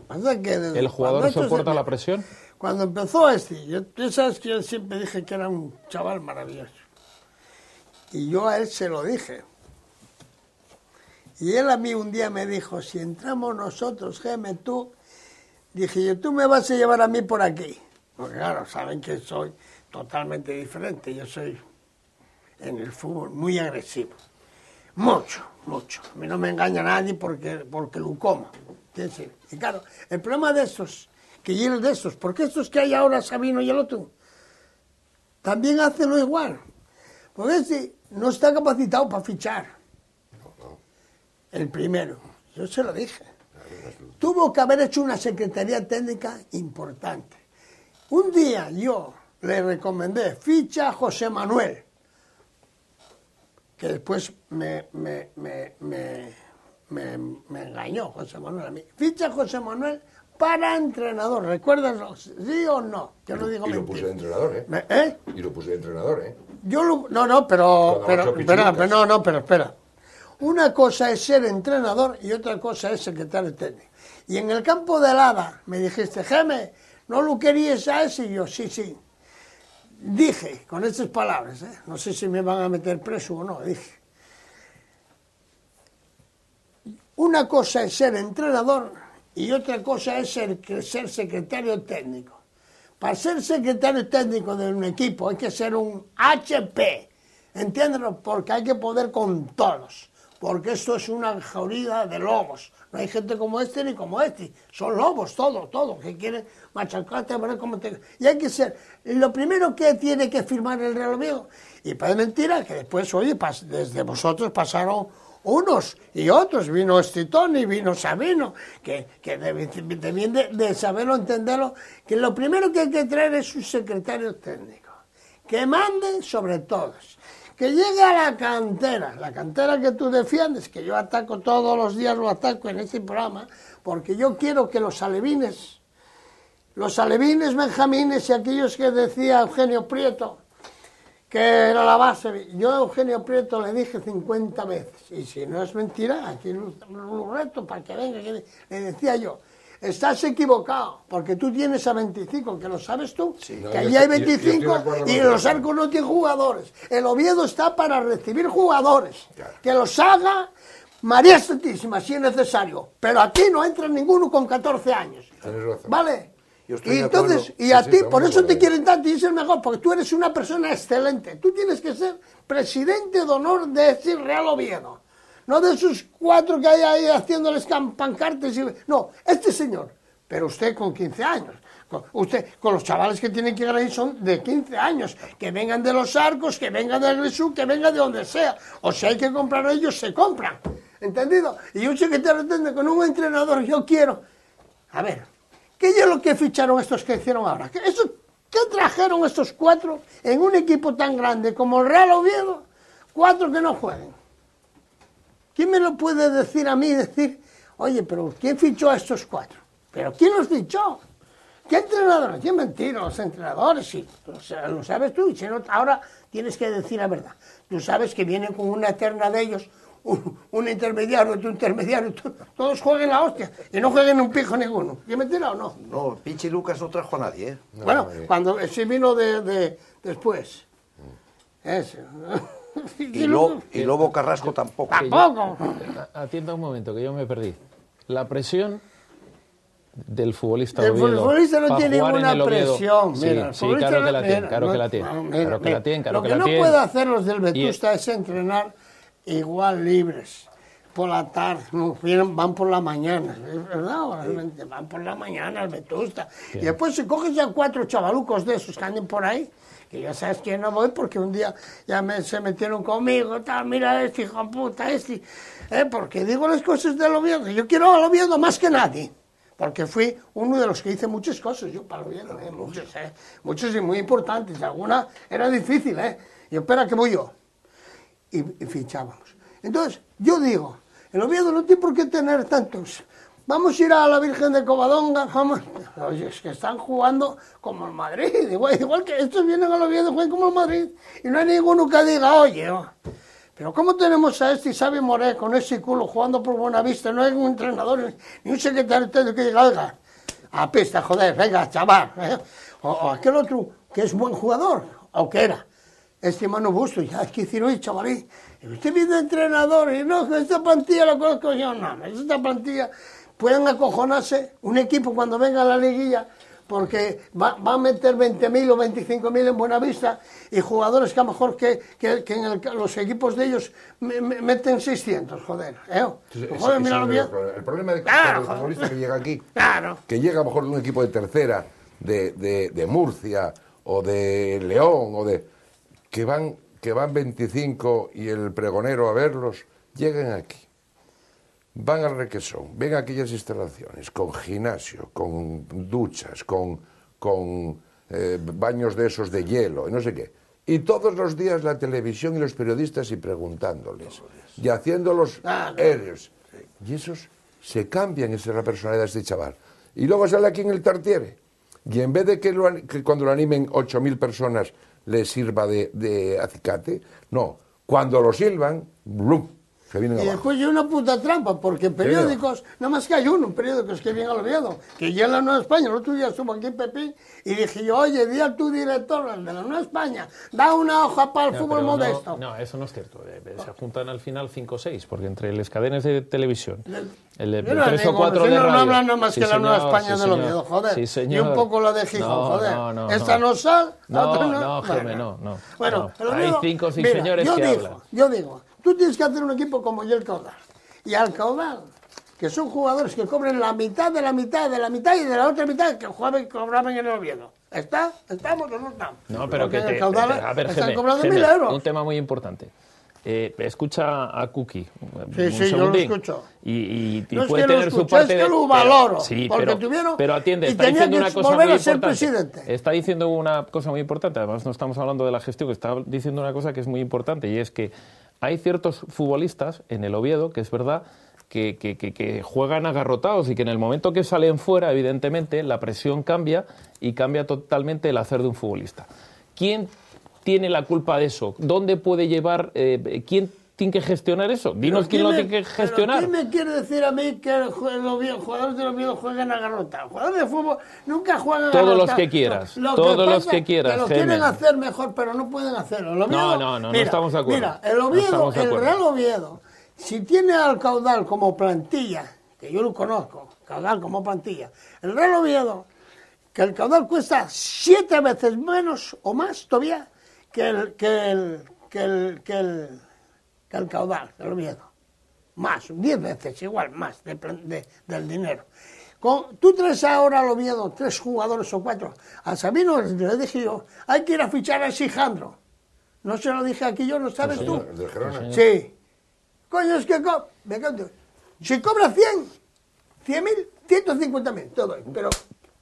Pasa que ¿El jugador soporta la presión? Cuando empezó tú sabes que yo siempre dije que era un chaval maravilloso. Y yo a él se lo dije. Y él a mí un día me dijo, si entramos nosotros, Geme, tú, dije yo, tú me vas a llevar a mí por aquí. Porque claro, saben que soy totalmente diferente. Yo soy en el fútbol muy agresivo. Mucho. A mí no me engaña nadie porque lo como. Y claro, el problema de estos, que llenos de estos, porque estos que hay ahora, Sabino y el otro, también hacen lo igual. Porque este no está capacitado para fichar. El primero, yo se lo dije. Tuvo que haber hecho una secretaría técnica importante. Un día yo le recomendé, ficha a José Manuel, que después me engañó José Manuel a mí. Ficha a José Manuel para entrenador, ¿recuerdas? ¿Sí o no? Yo no digo mentira. Y lo puse de entrenador, ¿eh? ¿Eh? Y lo puse de entrenador, ¿eh? Pero espera. Una cosa es ser entrenador y otra cosa es secretario técnico. Y en el campo de Lada me dijiste, Geme, ¿no lo querías a ese? Y yo, sí. Dije, con estas palabras, no sé si me van a meter preso o no, dije. Una cosa es ser entrenador y otra cosa es ser secretario técnico. Para ser secretario técnico de un equipo hay que ser un HP, ¿entiéndelo? Porque hay que poder con todos. Porque esto es una jauría de lobos. No hay gente como este ni como este. Son lobos, todo, que quieren machacarte, ver cómo te... Y hay que ser... Lo primero que tiene que firmar el Real Oviedo. Y para mentira, que después, oye, desde vosotros pasaron unos y otros. Vino Estitón y vino Sabino, que deben de saberlo, entenderlo, que lo primero que hay que traer es un secretario técnico. Que mande sobre todos. Que llegue a la cantera que tú defiendes, que yo ataco todos los días, lo ataco en este programa, porque yo quiero que los alevines, benjamines y aquellos que decía Eugenio Prieto, que era la base, yo a Eugenio Prieto le dije 50 veces, y si no es mentira, aquí lo reto para que venga, le decía yo, estás equivocado, porque tú tienes a 25, que lo sabes tú, sí, que allí hay 25 y los Arcos no tienen jugadores. El Oviedo está para recibir jugadores, claro. Que los haga María Santísima si es necesario, pero aquí no entra ninguno con 14 años. ¿Vale? Y entonces, y a ti, por eso te quieren tanto y es el mejor, porque tú eres una persona excelente. Tú tienes que ser presidente de honor de ese Real Oviedo. No de esos 4 que hay ahí haciéndoles pancartas. No, este señor, pero usted con 15 años. Con los chavales que tienen que ir ahí son de 15 años. Que vengan de los Arcos, que vengan del Grisú, que vengan de donde sea. O si hay que comprar ellos, se compran. ¿Entendido? Y un secretario técnico con un entrenador, yo quiero... A ver, ¿qué es lo que ficharon estos que hicieron ahora? ¿Qué trajeron estos 4 en un equipo tan grande como el Real Oviedo? 4 que no jueguen. ¿Quién me lo puede decir a mí? Oye, pero ¿quién fichó a estos 4? ¿Pero quién los fichó? ¿Qué entrenadores? ¿Qué mentira? Los entrenadores, sí. Lo sabes tú, y si no, ahora tienes que decir la verdad. Tú sabes que vienen con una eterna de ellos, un intermediario, otro intermediario, todos jueguen la hostia, y no jueguen un pijo ninguno. ¿Qué mentira o no? No, Pichi Lucas no trajo a nadie, ¿eh? No, bueno, cuando sí vino después. Ese. Y Lobo Carrasco tampoco. Tampoco. Atienda un momento, que yo me perdí. La presión del futbolista El Oviedo futbolista no para tiene jugar en ninguna el Oviedo. presión. Sí, Mira, el sí, futbolista claro que no- la tiene, mira, claro no- que la tiene. no, Claro que la tiene, claro Lo que que la no tiene. puede hacer los del Vetusta es entrenar igual libres por la tarde, no, van por la mañana, ¿es verdad? Realmente van por la mañana al Vetusta. Y después si coges ya 4 chavalucos de esos que anden por ahí, que ya sabes que no voy porque un día ya se metieron conmigo, tal, mira este hijo de puta, porque digo las cosas del Oviedo, yo quiero al Oviedo más que nadie, porque fui uno de los que hice muchas cosas, yo para el Oviedo, muchas y muy importantes, alguna era difícil, y espera que voy yo, y fichábamos. Entonces, yo digo, el Oviedo no tiene por qué tener tantos. Vamos a ir a la Virgen de Covadonga, vamos. Oye, es que están jugando como el Madrid, igual que estos vienen al Oviedo y juegan como el Madrid, y no hay ninguno que diga, oye, pero ¿cómo tenemos a este Xavi Moré con ese culo jugando por Buenavista? No hay un entrenador, ni un secretario técnico que diga, oiga, a pista, joder, venga, chaval. O aquel otro que es buen jugador, o que era. Mano Busto, ya es que decir, oye, chavalí, usted viene entrenador y no, esta plantilla la conozco yo, no, esta plantilla pueden acojonarse un equipo cuando venga a la liguilla porque va a meter 20.000 o 25.000 en Buenavista y jugadores que a lo mejor que en los equipos de ellos meten 600, joder. Joder, mira bien. El problema de que el futbolista que llega aquí, que llega a lo mejor de un equipo de tercera, de Murcia o de León o de... que van 25 y el pregonero a verlos, llegan aquí, van al Requesón, ven aquellas instalaciones con gimnasio, con duchas, con baños de esos de hielo, y no sé qué, y todos los días la televisión y los periodistas y preguntándoles, y haciéndolos aéreos, y esos se cambian, esa es la personalidad de este chaval, y luego sale aquí en el Tartiere, y en vez de que cuando lo animen 8.000 personas le sirva de acicate, no, cuando lo silban, ¡blum!, se vienen abajo. Y después hay una puta trampa, porque periódicos, nada más que hay uno, periódicos que vienen al Oviedo, que ya en la Nueva España, el otro día estuvo aquí Pepín, y dije yo, oye, di a tu director, el de la Nueva España, da una hoja para el fútbol modesto. No, eso no es cierto, se juntan al final 5 o 6, porque entre las cadenas de televisión, el de 3 o 4 de radio... No hablan nada más que la Nueva España del Oviedo, joder, y un poco la de Gijón, joder, esta no sal, la otra no... No, Jaime, no. Bueno, hay 5 o 6 señores que hablan. Yo digo, tú tienes que hacer un equipo como el Caudal. Y al Caudal, que son jugadores que cobren la mitad de la mitad de la mitad y de la otra mitad que cobraban en el Oviedo. ¿Estamos o no estamos? No, pero porque que el Caudal a ver, están Geme, cobrando 1.000 euros. un tema muy importante. Escucha a Cookie. Sí, yo lo escucho. Y no puede es que tener lo su escucho, parte es que lo valoro. Sí, porque pero atiende, y está tenía diciendo que una cosa volver muy a ser importante. presidente. Está diciendo una cosa muy importante. Además, no estamos hablando de la gestión, está diciendo una cosa que es muy importante, y es que hay ciertos futbolistas en el Oviedo, que es verdad, que juegan agarrotados y que en el momento que salen fuera, evidentemente, la presión cambia y cambia totalmente el hacer de un futbolista. ¿Quién tiene la culpa de eso? ¿Dónde puede llevar? ¿Quién tiene que gestionar eso? Dinos quién lo tiene que gestionar. ¿Quién me quiere decir a mí que los jugadores del Oviedo juegan agarrotados? Jugadores de fútbol nunca juegan agarrotados. Todos los que quieras. Todos los que quieras. Que lo quieren hacer mejor, pero no pueden hacerlo. No estamos de acuerdo. Mira, el Oviedo, el Real Oviedo, si tiene al Caudal como plantilla, que yo lo conozco, Caudal como plantilla, el Real Oviedo, que el Caudal cuesta 7 veces menos o más todavía que el Caudal, el Oviedo. Más, 10 veces igual, más del dinero. Tú traes ahora al Oviedo 3 jugadores o 4. A Sabino le dije yo, hay que ir a fichar a Sijandro. No se lo dije aquí yo, ¿no sabes tú? ¿Del Gerona? Sí. Coño, es que si cobra 100.000, 150.000, todo. Pero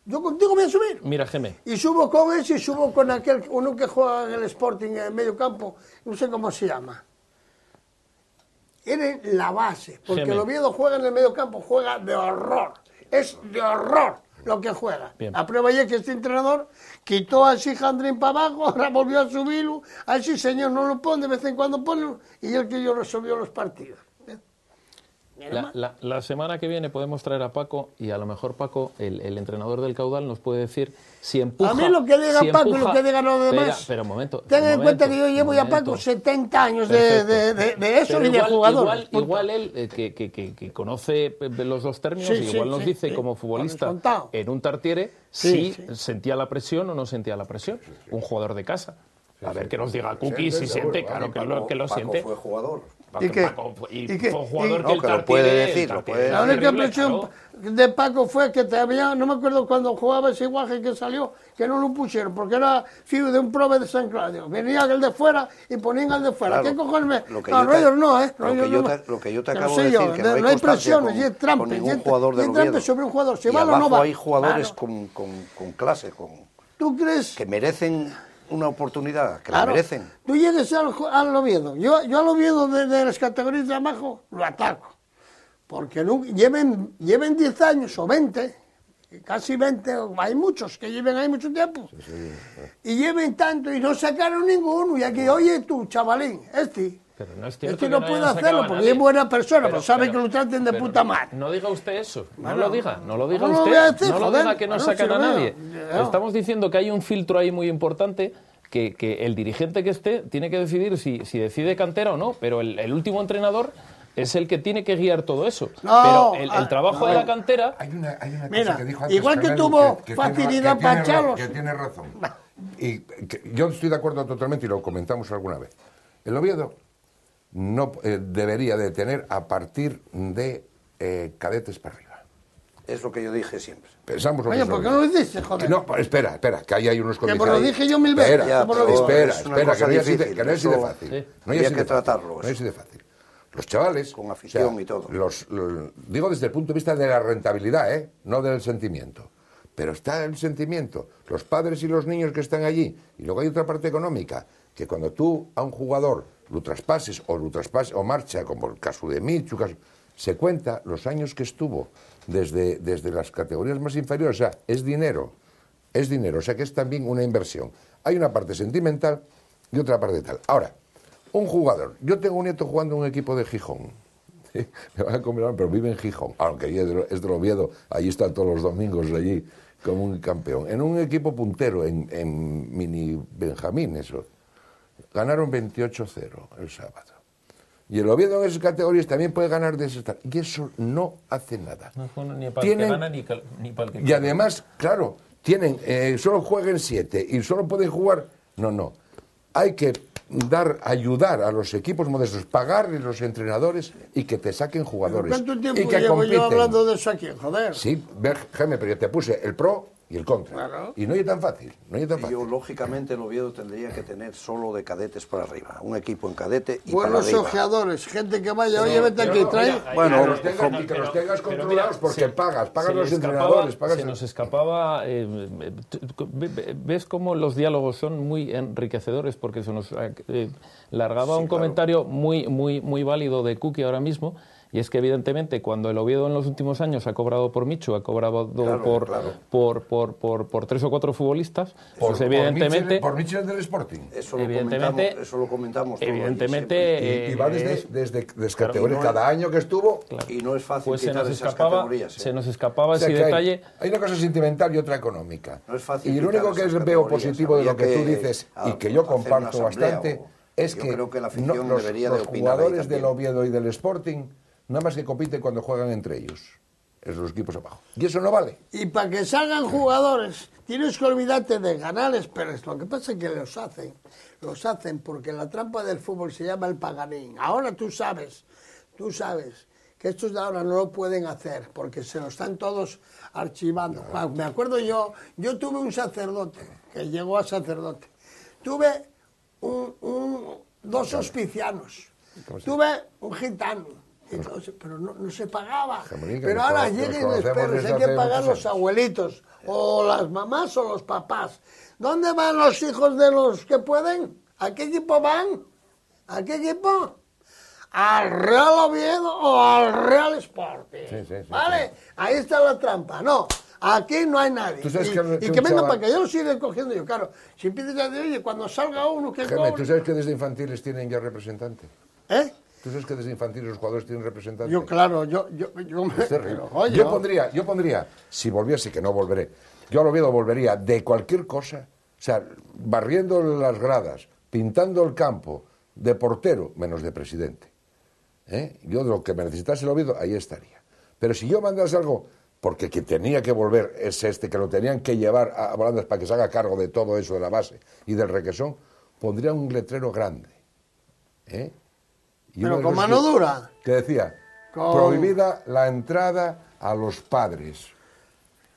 yo contigo voy a subir. Mira, Geme. Y subo con ese y subo con aquel, uno que juega en el Sporting en el medio campo, no sé cómo se llama. Eres la base, porque Geme. el Oviedo juega en el medio campo, juega de horror. Es de horror lo que juega. Bien. La prueba ya que este entrenador quitó a Sijandrín para abajo, ahora volvió a subirlo, a ese señor no lo pone, de vez en cuando pone, y él que yo resolvió los partidos. La semana que viene podemos traer a Paco y a lo mejor Paco, el entrenador del Caudal, nos puede decir si empuja... A mí lo que diga Paco y lo que digan los demás... Pero un momento. Ten en cuenta que yo llevo ya, Paco, 70 años de eso y de jugador. Igual él, que conoce los dos términos, igual nos dice como futbolista en un Tartiere si sentía la presión o no sentía la presión. Un jugador de casa. A ver que nos diga Cookie si siente, claro que lo siente. Paco fue jugador. ¿Y qué? Fue jugador que el lo puede decir, lo puede decir. La única presión de Paco fue que todavía, no me acuerdo cuando jugaba ese iguaje que salió, que no lo pusieron, porque era fijo de un prove de San Claudio. Venía el de fuera y ponían al de fuera. Claro, ¿Qué cojones me...? Lo que yo te acabo de decir, que no hay presiones, y es trampa. Con ningún jugador del Oviedo. Sobre un jugador, si y va o no va. hay jugadores con clase, ¿Tú crees? que merecen una oportunidad, que la merecen. Tú llegues al Oviedo. Yo al Oviedo de las categorías de abajo lo ataco. Porque lleven 10 años o 20, casi 20, hay muchos que lleven ahí mucho tiempo. Y lleven tanto y no sacaron ninguno. Y aquí, oye tú, chavalín, Pero no es cierto no puede hacerlo porque es buena persona, pero sabe que lo traten de puta madre. No diga usted eso, no lo diga ¿cómo usted, lo voy a decir, no lo joder? diga que no Bueno, sacan si a lo nadie. veo. Estamos diciendo que hay un filtro ahí muy importante, que el dirigente que esté tiene que decidir si decide cantera o no, pero el último entrenador es el que tiene que guiar todo eso. No, pero el trabajo de la cantera... Hay una mira, cosa que dijo antes igual que Carmelo, tuvo que facilidad para echarlos. Que tiene razón. Y yo estoy de acuerdo totalmente y lo comentamos alguna vez. El Oviedo no debería de tener a partir de cadetes para arriba. Es lo que yo dije siempre. Pensamos lo Oye, mismo. ¿por qué no lo dices, joder? No, espera, que ahí hay unos condiciones. Que me lo dije yo 1000 veces. Espera, que no es así de fácil. Sí. No es Había así que de tratarlo. fácil. No es así de fácil. Los chavales... Con afición y todo. Digo desde el punto de vista de la rentabilidad, no del sentimiento. Pero está el sentimiento, los padres y los niños que están allí. Y luego hay otra parte económica, que cuando tú a un jugador lo traspases o marcha, como el caso de Michu, se cuenta los años que estuvo desde las categorías más inferiores. O sea, es dinero, o sea que es también una inversión. Hay una parte sentimental y otra parte tal. Ahora, un jugador, yo tengo un nieto jugando en un equipo de Gijón, me van a comer, pero vive en Gijón, aunque es del Oviedo, allí está todos los domingos allí como un campeón, en un equipo puntero, en mini Benjamín, eso, ganaron 28-0 el sábado. Y el Oviedo en esas categorías también puede ganar de esas. Y eso no hace nada. No, ni para el que gana ni para el que y además, claro, solo jueguen 7 y solo pueden jugar... No. Hay que ayudar a los equipos modestos, pagarles los entrenadores y que te saquen jugadores. ¿Cuánto tiempo y que llevo compiten. yo hablando de eso aquí, joder? Sí, Jaime, pero yo te puse el pro y el contra. Claro. Y no es tan fácil, Yo, lógicamente, el Oviedo tendría que tener solo de cadetes para arriba. Un equipo en cadete y Buenos para arriba. ojeadores, gente que vaya, oye, vete aquí, trae... Bueno, que los tengas controlados porque pagas los entrenadores. Se nos escapaba... ¿Ves cómo los diálogos son muy enriquecedores? Porque se nos largaba un comentario muy válido de Cookie ahora mismo. Y es que, evidentemente, cuando el Oviedo en los últimos años ha cobrado por Michu, ha cobrado por 3 o 4 futbolistas, pues evidentemente... Por Michel del Sporting. Eso lo comentamos todo. Evidentemente... Y va desde categorías, cada año que estuvo... Claro. Y no es fácil pues quitar esas categorías. Se nos escapaba ese detalle. Hay una cosa sentimental y otra económica. No es fácil y lo único que veo positivo de lo que tú dices, y que yo comparto bastante, es que los jugadores del Oviedo y del Sporting nada más que compiten cuando juegan entre ellos, es los equipos abajo. Y eso no vale. Y para que salgan jugadores, tienes que olvidarte de ganarles, pero lo que pasa es que los hacen porque la trampa del fútbol se llama el paganín. Ahora tú sabes que estos de ahora no lo pueden hacer, porque se lo están todos archivando. No. Me acuerdo yo tuve un sacerdote, que llegó a sacerdote. Tuve dos hospicianos, tuve un gitano. Entonces, pero no se pagaba. Pero ahora lleguen los perros, hay que pagar los abuelitos, o las mamás o los papás. ¿Dónde van los hijos de los que pueden? ¿A qué equipo van? ¿A qué equipo? ¿Al Real Oviedo o al Real Sporting? Sí, ¿Vale? Ahí está la trampa. No, aquí no hay nadie. Y que vengan para que yo los siga cogiendo yo. Claro, si empiezas a decir, oye, cuando salga uno que Jaime, ¿tú sabes que desde infantiles tienen ya representante? ¿Eh? ¿Tú sabes que desde infantiles los jugadores tienen representantes? Yo, claro, yo Es terrible. pero, oye, yo pondría, si volviese, que no volveré, yo al Oviedo volvería de cualquier cosa, o sea, barriendo las gradas, pintando el campo, de portero, menos de presidente. Yo de lo que me necesitase el Oviedo, ahí estaría. Pero si yo mandase algo, porque quien tenía que volver es que lo tenían que llevar a Volandas para que se haga cargo de todo eso de la base y del requesón, pondría un letrero grande. Y pero con mano dura. Que decía, prohibida la entrada a los padres.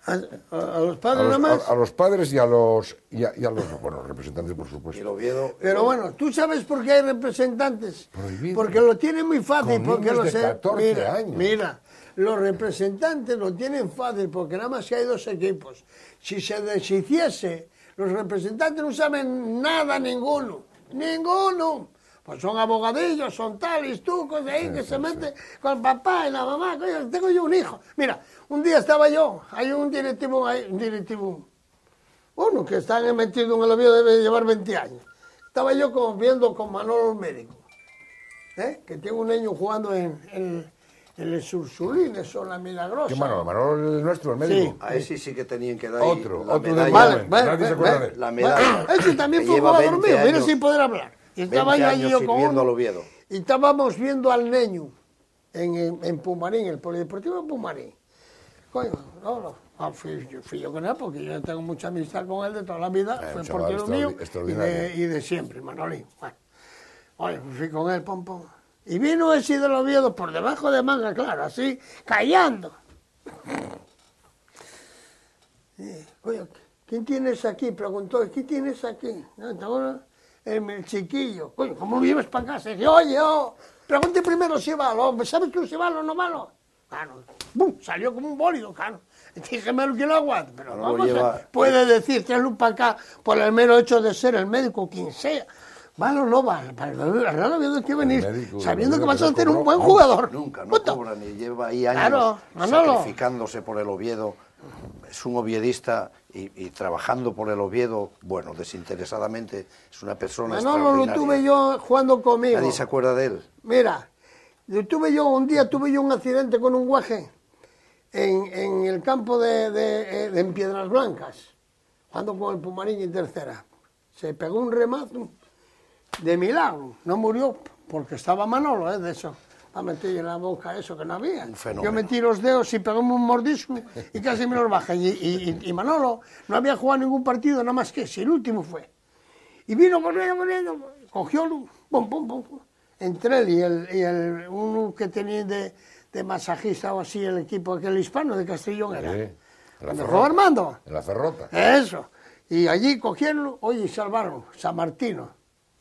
A los padres nada más. A los padres y a los bueno, representantes, por supuesto. Y el Oviedo, Pero bueno, ¿tú sabes por qué hay representantes? Prohibido. Porque lo tienen muy fácil. Con Porque niños de 14 años. Mira, los representantes lo tienen fácil porque nada más que hay 2 equipos. Si se deshiciese, los representantes no saben nada, ninguno. Pues son abogadillos, son tales, tucos de ahí que se meten con el papá y la mamá. Coño, tengo yo un hijo. Mira, un día estaba yo, hay un directivo, uno que está metido en el Oviedo, debe llevar 20 años. Estaba yo viendo con Manolo el médico, que tiene un niño jugando en el Sursulines o la Milagrosa. ¿Qué Manolo? ¿Manolo el nuestro, el médico? Sí. a ese sí que tenían que dar Otro la de medalla. Yemen. Nadie se acuerda de él. La medalla. Ese también Que fue lleva jugador 20 mío, mira años. sin poder hablar. Y estaba 20 yo allí años yo con sirviendo uno, al Oviedo. y estábamos viendo al Neño en Pumarín, el Polideportivo de Pumarín. Coño, no, fui yo con él porque yo tengo mucha amistad con él de toda la vida, fue un chaval portero mío extraordinario. y de siempre, Manolín. Bueno, oye, fui con él, pom. Y vino ese del Oviedo por debajo de manga, claro, así, callando. Oye, ¿quién tienes aquí? Preguntó, ¿quién tienes aquí? No, el chiquillo. Coño, ¿cómo vienes para casa? Y dije, oye, pregunte primero si valo. ¿Sabes tú si valo o no valo? Claro, ¡bum! Salió como un bólido, claro. Dígame que lo aguante, pero no vamos lleva... puede decir, tráelo para acá por el mero hecho de ser el médico, quien sea. ¿Vale o no vale? Para el Real Oviedo hay que venir médico, sabiendo que vas a no ser un cobró, buen jugador. Nunca, no Punto. cobra ni lleva ahí años Claro, Manolo. sacrificándose por el Oviedo. Es un oviedista y trabajando por el Oviedo, bueno, desinteresadamente, es una persona Manolo lo extraordinaria. tuve yo jugando conmigo. Nadie se acuerda de él. Mira, un día tuve yo un accidente con un guaje en el campo en Piedras Blancas, jugando con el Pumarín en tercera. Se pegó un remazo de milagro, no murió porque estaba Manolo, de eso. A meter en la boca eso que no había. Un fenómeno. Yo metí los dedos y pegóme un mordisco y casi me los baja. Y Manolo no había jugado ningún partido, nada más que ese, el último fue. Y vino corriendo, cogió, pum. Entre él y el uno que tenía de masajista o así, el equipo aquel hispano de Castellón era. Sí, ¿Dónde jugó Armando? En la Ferrota. Eso. Y allí cogieron, oye, y salvaron, San Martino,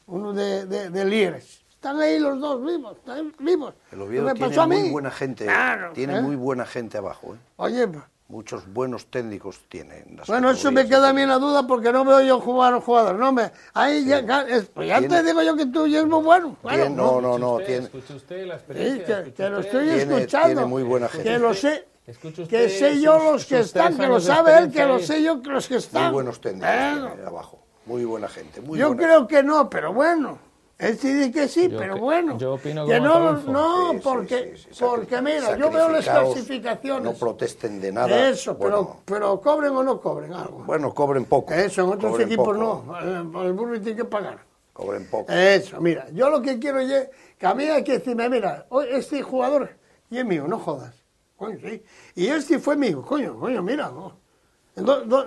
uno de Lieres. Están ahí los dos vivos, están vivos. El Oviedo ¿Qué me tiene pasó a mí? muy buena gente, Claro, tiene muy buena gente abajo. Oye, Muchos buenos técnicos tienen. Las bueno, eso me queda a mí en la duda porque no veo yo jugar a los jugadores. No me, ahí Sí. pues ya te digo yo que tú ya es muy bueno. Bueno, No, tiene, Escuche usted la sí, experiencia. que lo estoy Tiene escuchando. muy buena gente. Que lo sé. Escuche usted Que sé yo los que sus están, 3 que lo años de sabe él, que experiencia lo ahí. sé yo, que los que están. muy buenos técnicos Bueno, tiene abajo. Muy buena gente. Muy yo buena creo que no, pero bueno. Él sí dice que sí, pero bueno. yo opino que como no, Adolfo. no, Sí, porque, sí. porque mira, yo veo las Sacrificados, clasificaciones. No protesten de nada. Eso, Bueno, pero cobren o no cobren algo. bueno, cobren poco. Eso, en otros cobren equipos poco, no. El Burri tiene que pagar. Cobren poco. Eso, mira, yo lo que quiero es que a mí hay que decirme, mira, este jugador y es mío, no jodas. Coño, sí. Y este fue mío, coño, mira. No.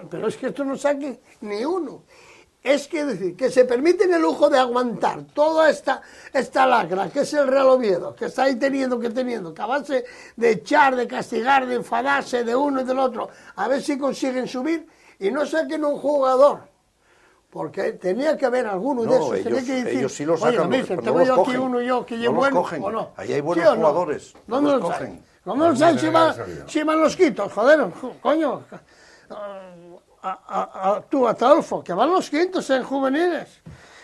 Pero es que esto no saque ni uno. Es que decir, que se permiten el lujo de aguantar toda esta lacra, que es el Real Oviedo, que está ahí teniendo, que a base de echar, de castigar, de enfadarse de uno y del otro, a ver si consiguen subir y no saquen un jugador. Porque tenía que haber alguno de esos, tenía que decir, ellos sí los oye, sacan, me dicen, pero tengo no los yo aquí cogen. uno yo que No llevo los bueno, cogen. ¿o no? Ahí hay buenos ¿Sí o no? jugadores, no ¿Dónde los los cogen. sacan? ¿Dónde los sacan si van los quitos? Joder, coño. Tú, a Adolfo, que van los quintos en juveniles.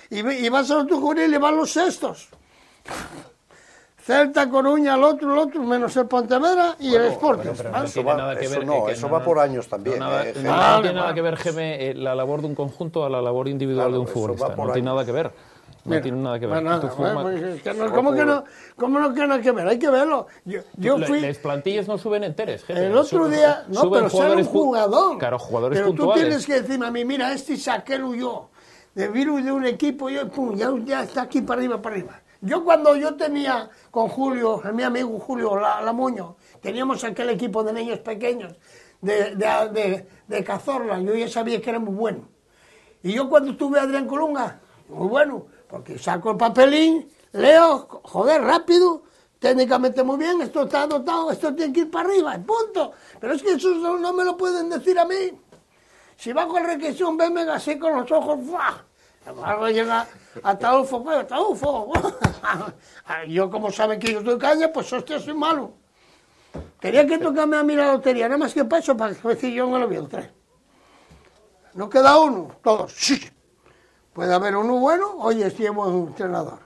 Y vas a tu juvenil y van los sextos. Celta, Coruña, el otro, menos el Pontevedra y el Sporting. pero ¿vale? no tiene nada que ver, eso va por años también. No Geme. tiene nada que ver, Geme, la labor de un conjunto a la labor individual Claro, de un eso va futbolista. por No tiene años. nada que ver. No tiene nada que ver. Bueno, Tu forma- pues es que no, ¿cómo que no tiene nada que ver? Hay que verlo. Yo fui... Las plantillas no suben enteres, jefe. El otro día, no, suben pero sale un jugador. Claro, jugadores pero puntuales. Tú tienes que decirme a mí, mira, este es aquel huyó de virus de un equipo, yo, pum, ya está aquí para arriba, para arriba. Yo cuando yo tenía con Julio, mi amigo Julio Lamuño, teníamos aquel equipo de niños pequeños de Cazorla, yo ya sabía que era muy bueno. Y yo cuando tuve a Adrián Colunga, muy bueno, porque saco el papelín, leo, joder, rápido, técnicamente muy bien, esto está dotado, esto tiene que ir para arriba, punto. Pero es que eso no me lo pueden decir a mí. Si bajo el requesión, venme así con los ojos, ¡fuah! Luego llega Ataulfo, pues, Ataulfo. Yo, como saben que yo doy caña, pues hostia, soy malo. Tenía que tocarme a mí la lotería, nada más que paso para decir yo no lo vi el 3. No queda uno, todos. Sí. Puede haber uno bueno, oye, si es buen entrenador.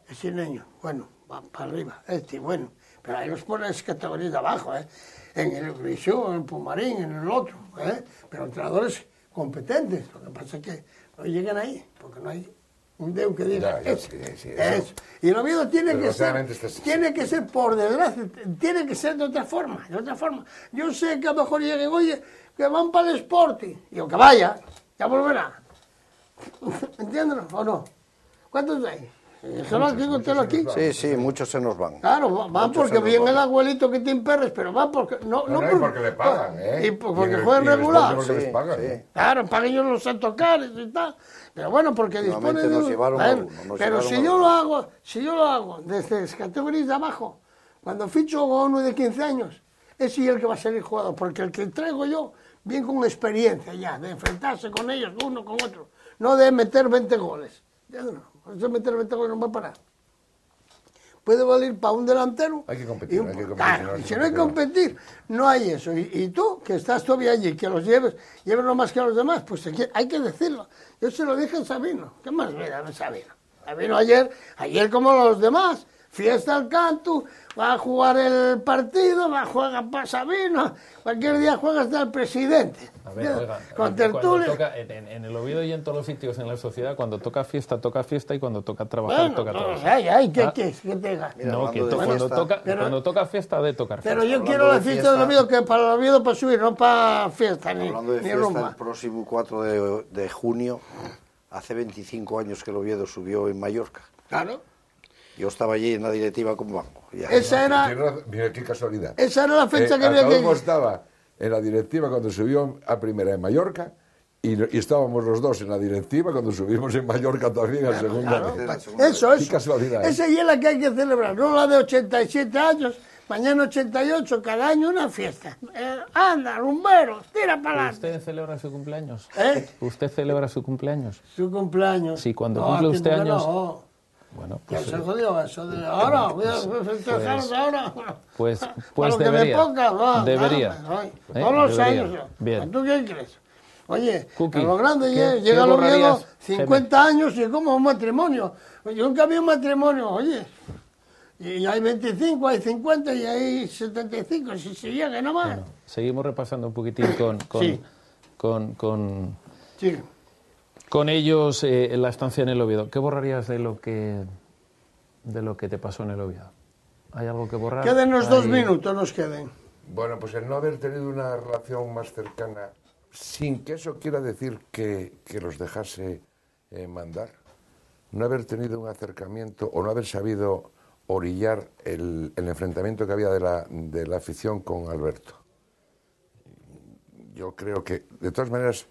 Ese niño, bueno, va para arriba, bueno. Pero ahí los pones categorías de abajo, ¿eh? En el Grisú, en el Pumarín, en el otro, ¿eh? Pero entrenadores competentes. Lo que pasa es que no llegan ahí, porque no hay un dedo que diga eso. Eso. Y el Oviedo tiene que ser, por desgracia, tiene que ser de otra forma, Yo sé que a lo mejor lleguen, oye, que van para el Sporting. Digo, que vaya, ya volverá. ¿Entiendes o no? ¿Cuántos hay? Aquí? Sí, muchos se nos van. Claro, van porque viene el abuelito que tiene perres, pero van porque... No porque le pagan, ¿eh? Y porque juegan regular. Les pagan, ¿eh? Claro, pagan ellos los autocares y tal. Pero bueno, porque disponen de... Nos llevaron pero si yo lo hago desde las categorías de abajo, cuando ficho a uno de 15 años, ese es el que va a ser el jugador, porque el que traigo yo viene con experiencia ya, de enfrentarse con ellos, uno con otro, no de meter 20 goles. Eso meter 20 goles no va a parar. Puede valer para un delantero. Hay que competir. Claro, y si no hay que competir, no hay eso. Y tú, que estás todavía allí, que los lleves lo más que a los demás, pues hay que decirlo. Yo se lo dije a Sabino. ¿Qué más me da Sabino? Sabino ayer como los demás, fiesta al canto, va a jugar el partido, va a jugar para Sabino, cualquier día juega hasta el presidente. A ver, oiga, con tertulia. En el Oviedo y en todos los sitios en la sociedad, cuando toca fiesta, y cuando toca trabajar, toca trabajar. ¿Qué te diga? No, que cuando toca fiesta, de tocar fiesta. Pero yo quiero la fiesta del Oviedo, que para el Oviedo para subir, no para fiesta ni Hablando de fiesta, rumba. el próximo 4 de junio, hace 25 años que el Oviedo subió en Mallorca. Claro. Yo estaba allí en la directiva con Banco. Mira qué casualidad. Esa era la fecha que había que... estaba en la directiva cuando subió a primera en Mallorca y estábamos los dos en la directiva cuando subimos en Mallorca también a segunda. Eso. Qué casualidad. Esa es la que hay que celebrar, no la de 87 años, mañana 88, cada año una fiesta. Anda, rumberos, tira para adelante. ¿Usted celebra su cumpleaños? ¿Usted celebra su cumpleaños? Su cumpleaños. Sí, cuando cumple usted años... No. Bueno, pues ya se jodió eso de ahora, voy a festejaros ahora. Pues debería. Debería. Todos los años. Bien. ¿Tú qué crees? Oye, Cookie, a lo grande llega los viejos, 50 años y como un matrimonio. Yo nunca vi un matrimonio, oye. Y hay 25, hay 50 y hay 75, si se llega nada más. Bueno, seguimos repasando un poquitín con ellos la estancia en el Oviedo. ¿Qué borrarías de lo que te pasó en el Oviedo? ¿Hay algo que borrar? Quédenos 2 minutos, nos queden. Bueno, pues el no haber tenido una relación más cercana, sin que eso quiera decir que los dejase mandar, no haber tenido un acercamiento o no haber sabido orillar el enfrentamiento que había de la afición con Alberto. Yo creo que, de todas maneras,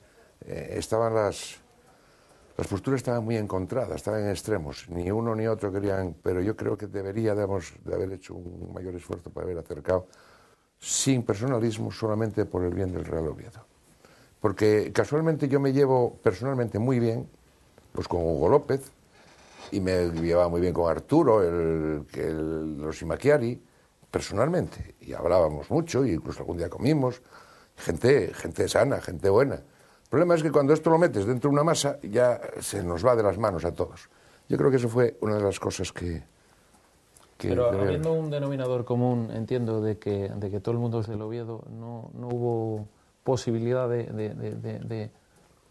las posturas estaban muy encontradas, estaban en extremos. Ni uno ni otro querían, pero yo creo que deberíamos de haber hecho un mayor esfuerzo para haber acercado, sin personalismo, solamente por el bien del Real Oviedo. Porque casualmente yo me llevo personalmente muy bien, pues con Hugo López, y me llevaba muy bien con Arturo, los Imachiari, personalmente. Y hablábamos mucho, y incluso algún día comimos. Gente sana, gente buena. El problema es que cuando esto lo metes dentro de una masa, ya se nos va de las manos a todos. Yo creo que eso fue una de las cosas que pero habiendo un denominador común, entiendo, de que todo el mundo es del Oviedo, no hubo posibilidad de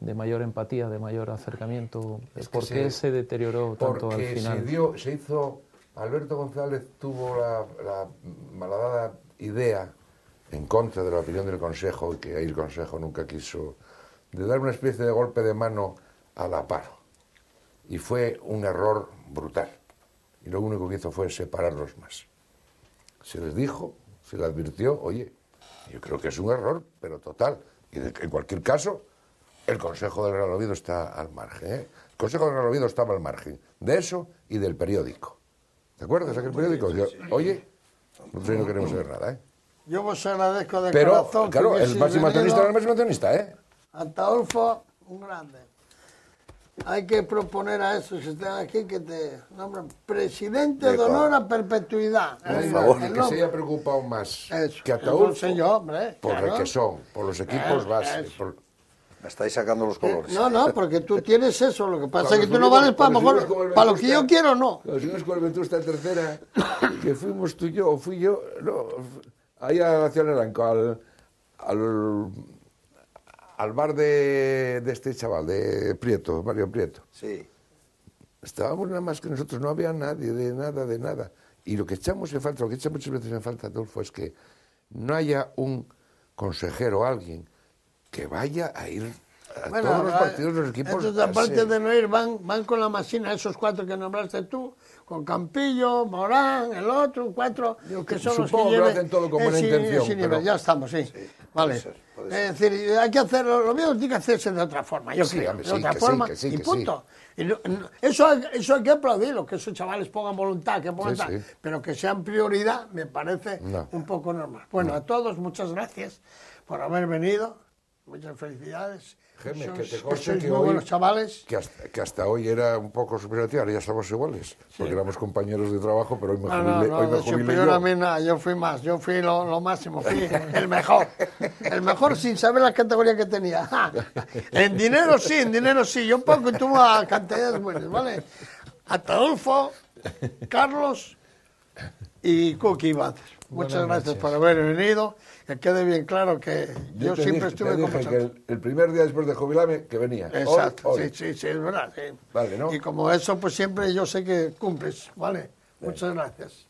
de mayor empatía, de mayor acercamiento. ¿Por que qué se deterioró tanto al porque final? se hizo... Alberto González tuvo la malhadada idea, en contra de la opinión del Consejo, y que ahí el Consejo nunca quiso, de dar una especie de golpe de mano a la paro. Y fue un error brutal. Y lo único que hizo fue separarlos más. Se les dijo, se les advirtió, oye, yo creo que es un error, pero total. Y en cualquier caso, el Consejo del Real Oviedo está al margen. El Consejo del Real Oviedo estaba al margen de eso y del periódico. ¿Te acuerdas de aquel periódico? Oye, nosotros no queremos saber nada, ¿eh? Yo os agradezco de Pero, corazón. claro, que el máximo accionista era el máximo accionista, ¿eh? Ataulfo, un grande. Hay que proponer a esos que están aquí que te nombren presidente de honor a perpetuidad. Por favor, que se haya preocupado más que Ataulfo por el que son, por los equipos base. Me estáis sacando los colores. No, porque tú tienes eso. Lo que pasa es que tú no vales para lo que yo quiero, no. Cuando subimos con el Vetusta en tercera, que fuimos tú y yo, o fui yo, no, ahí a la Nación Eranco, al bar de este chaval, de Prieto, Mario Prieto. Sí. Estábamos nada más que nosotros, no había nadie, de nada. Y lo que echamos en falta, lo que echa muchas veces en falta, Adolfo, es que no haya un consejero, alguien, que vaya a ir a todos los partidos de los equipos. Entonces, aparte de no ir, van con la máquina, esos 4 que nombraste tú, con Campillo, Morán, el otro, 4, que son los que Supongo que lo lleven hacen todo con buena intención. Pero... Ya estamos, sí. Vale. Puede ser. Es decir, hay que hacerlo, lo mismo tiene que hacerse de otra forma, yo creo, de otra forma, y punto. Y eso hay que aplaudirlo, que esos chavales pongan voluntad, que pongan tal, pero que sean prioridad, me parece un poco normal. Bueno, a todos, muchas gracias por haber venido. Muchas felicidades. Jaime, que te conste que muy hoy, buenos chavales. Que hasta hoy era un poco superior, ahora ya estamos iguales, porque éramos compañeros de trabajo, pero hoy me jubilé, hoy me jubilé yo. A mí nada, yo fui más, yo fui lo máximo, fui el mejor sin saber la categoría que tenía. En dinero sí, yo poco tuve cantidades buenas, ¿vale? Ataulfo, Carlos y Cookie Ibanez. Muchas gracias por haber venido. Que quede bien claro que yo siempre estuve con vosotros. El primer día después de jubilarme, que venía. Exacto, hoy. Sí, es verdad. Sí. Vale, ¿no? Y como eso, pues siempre yo sé que cumples, ¿vale? Muchas gracias.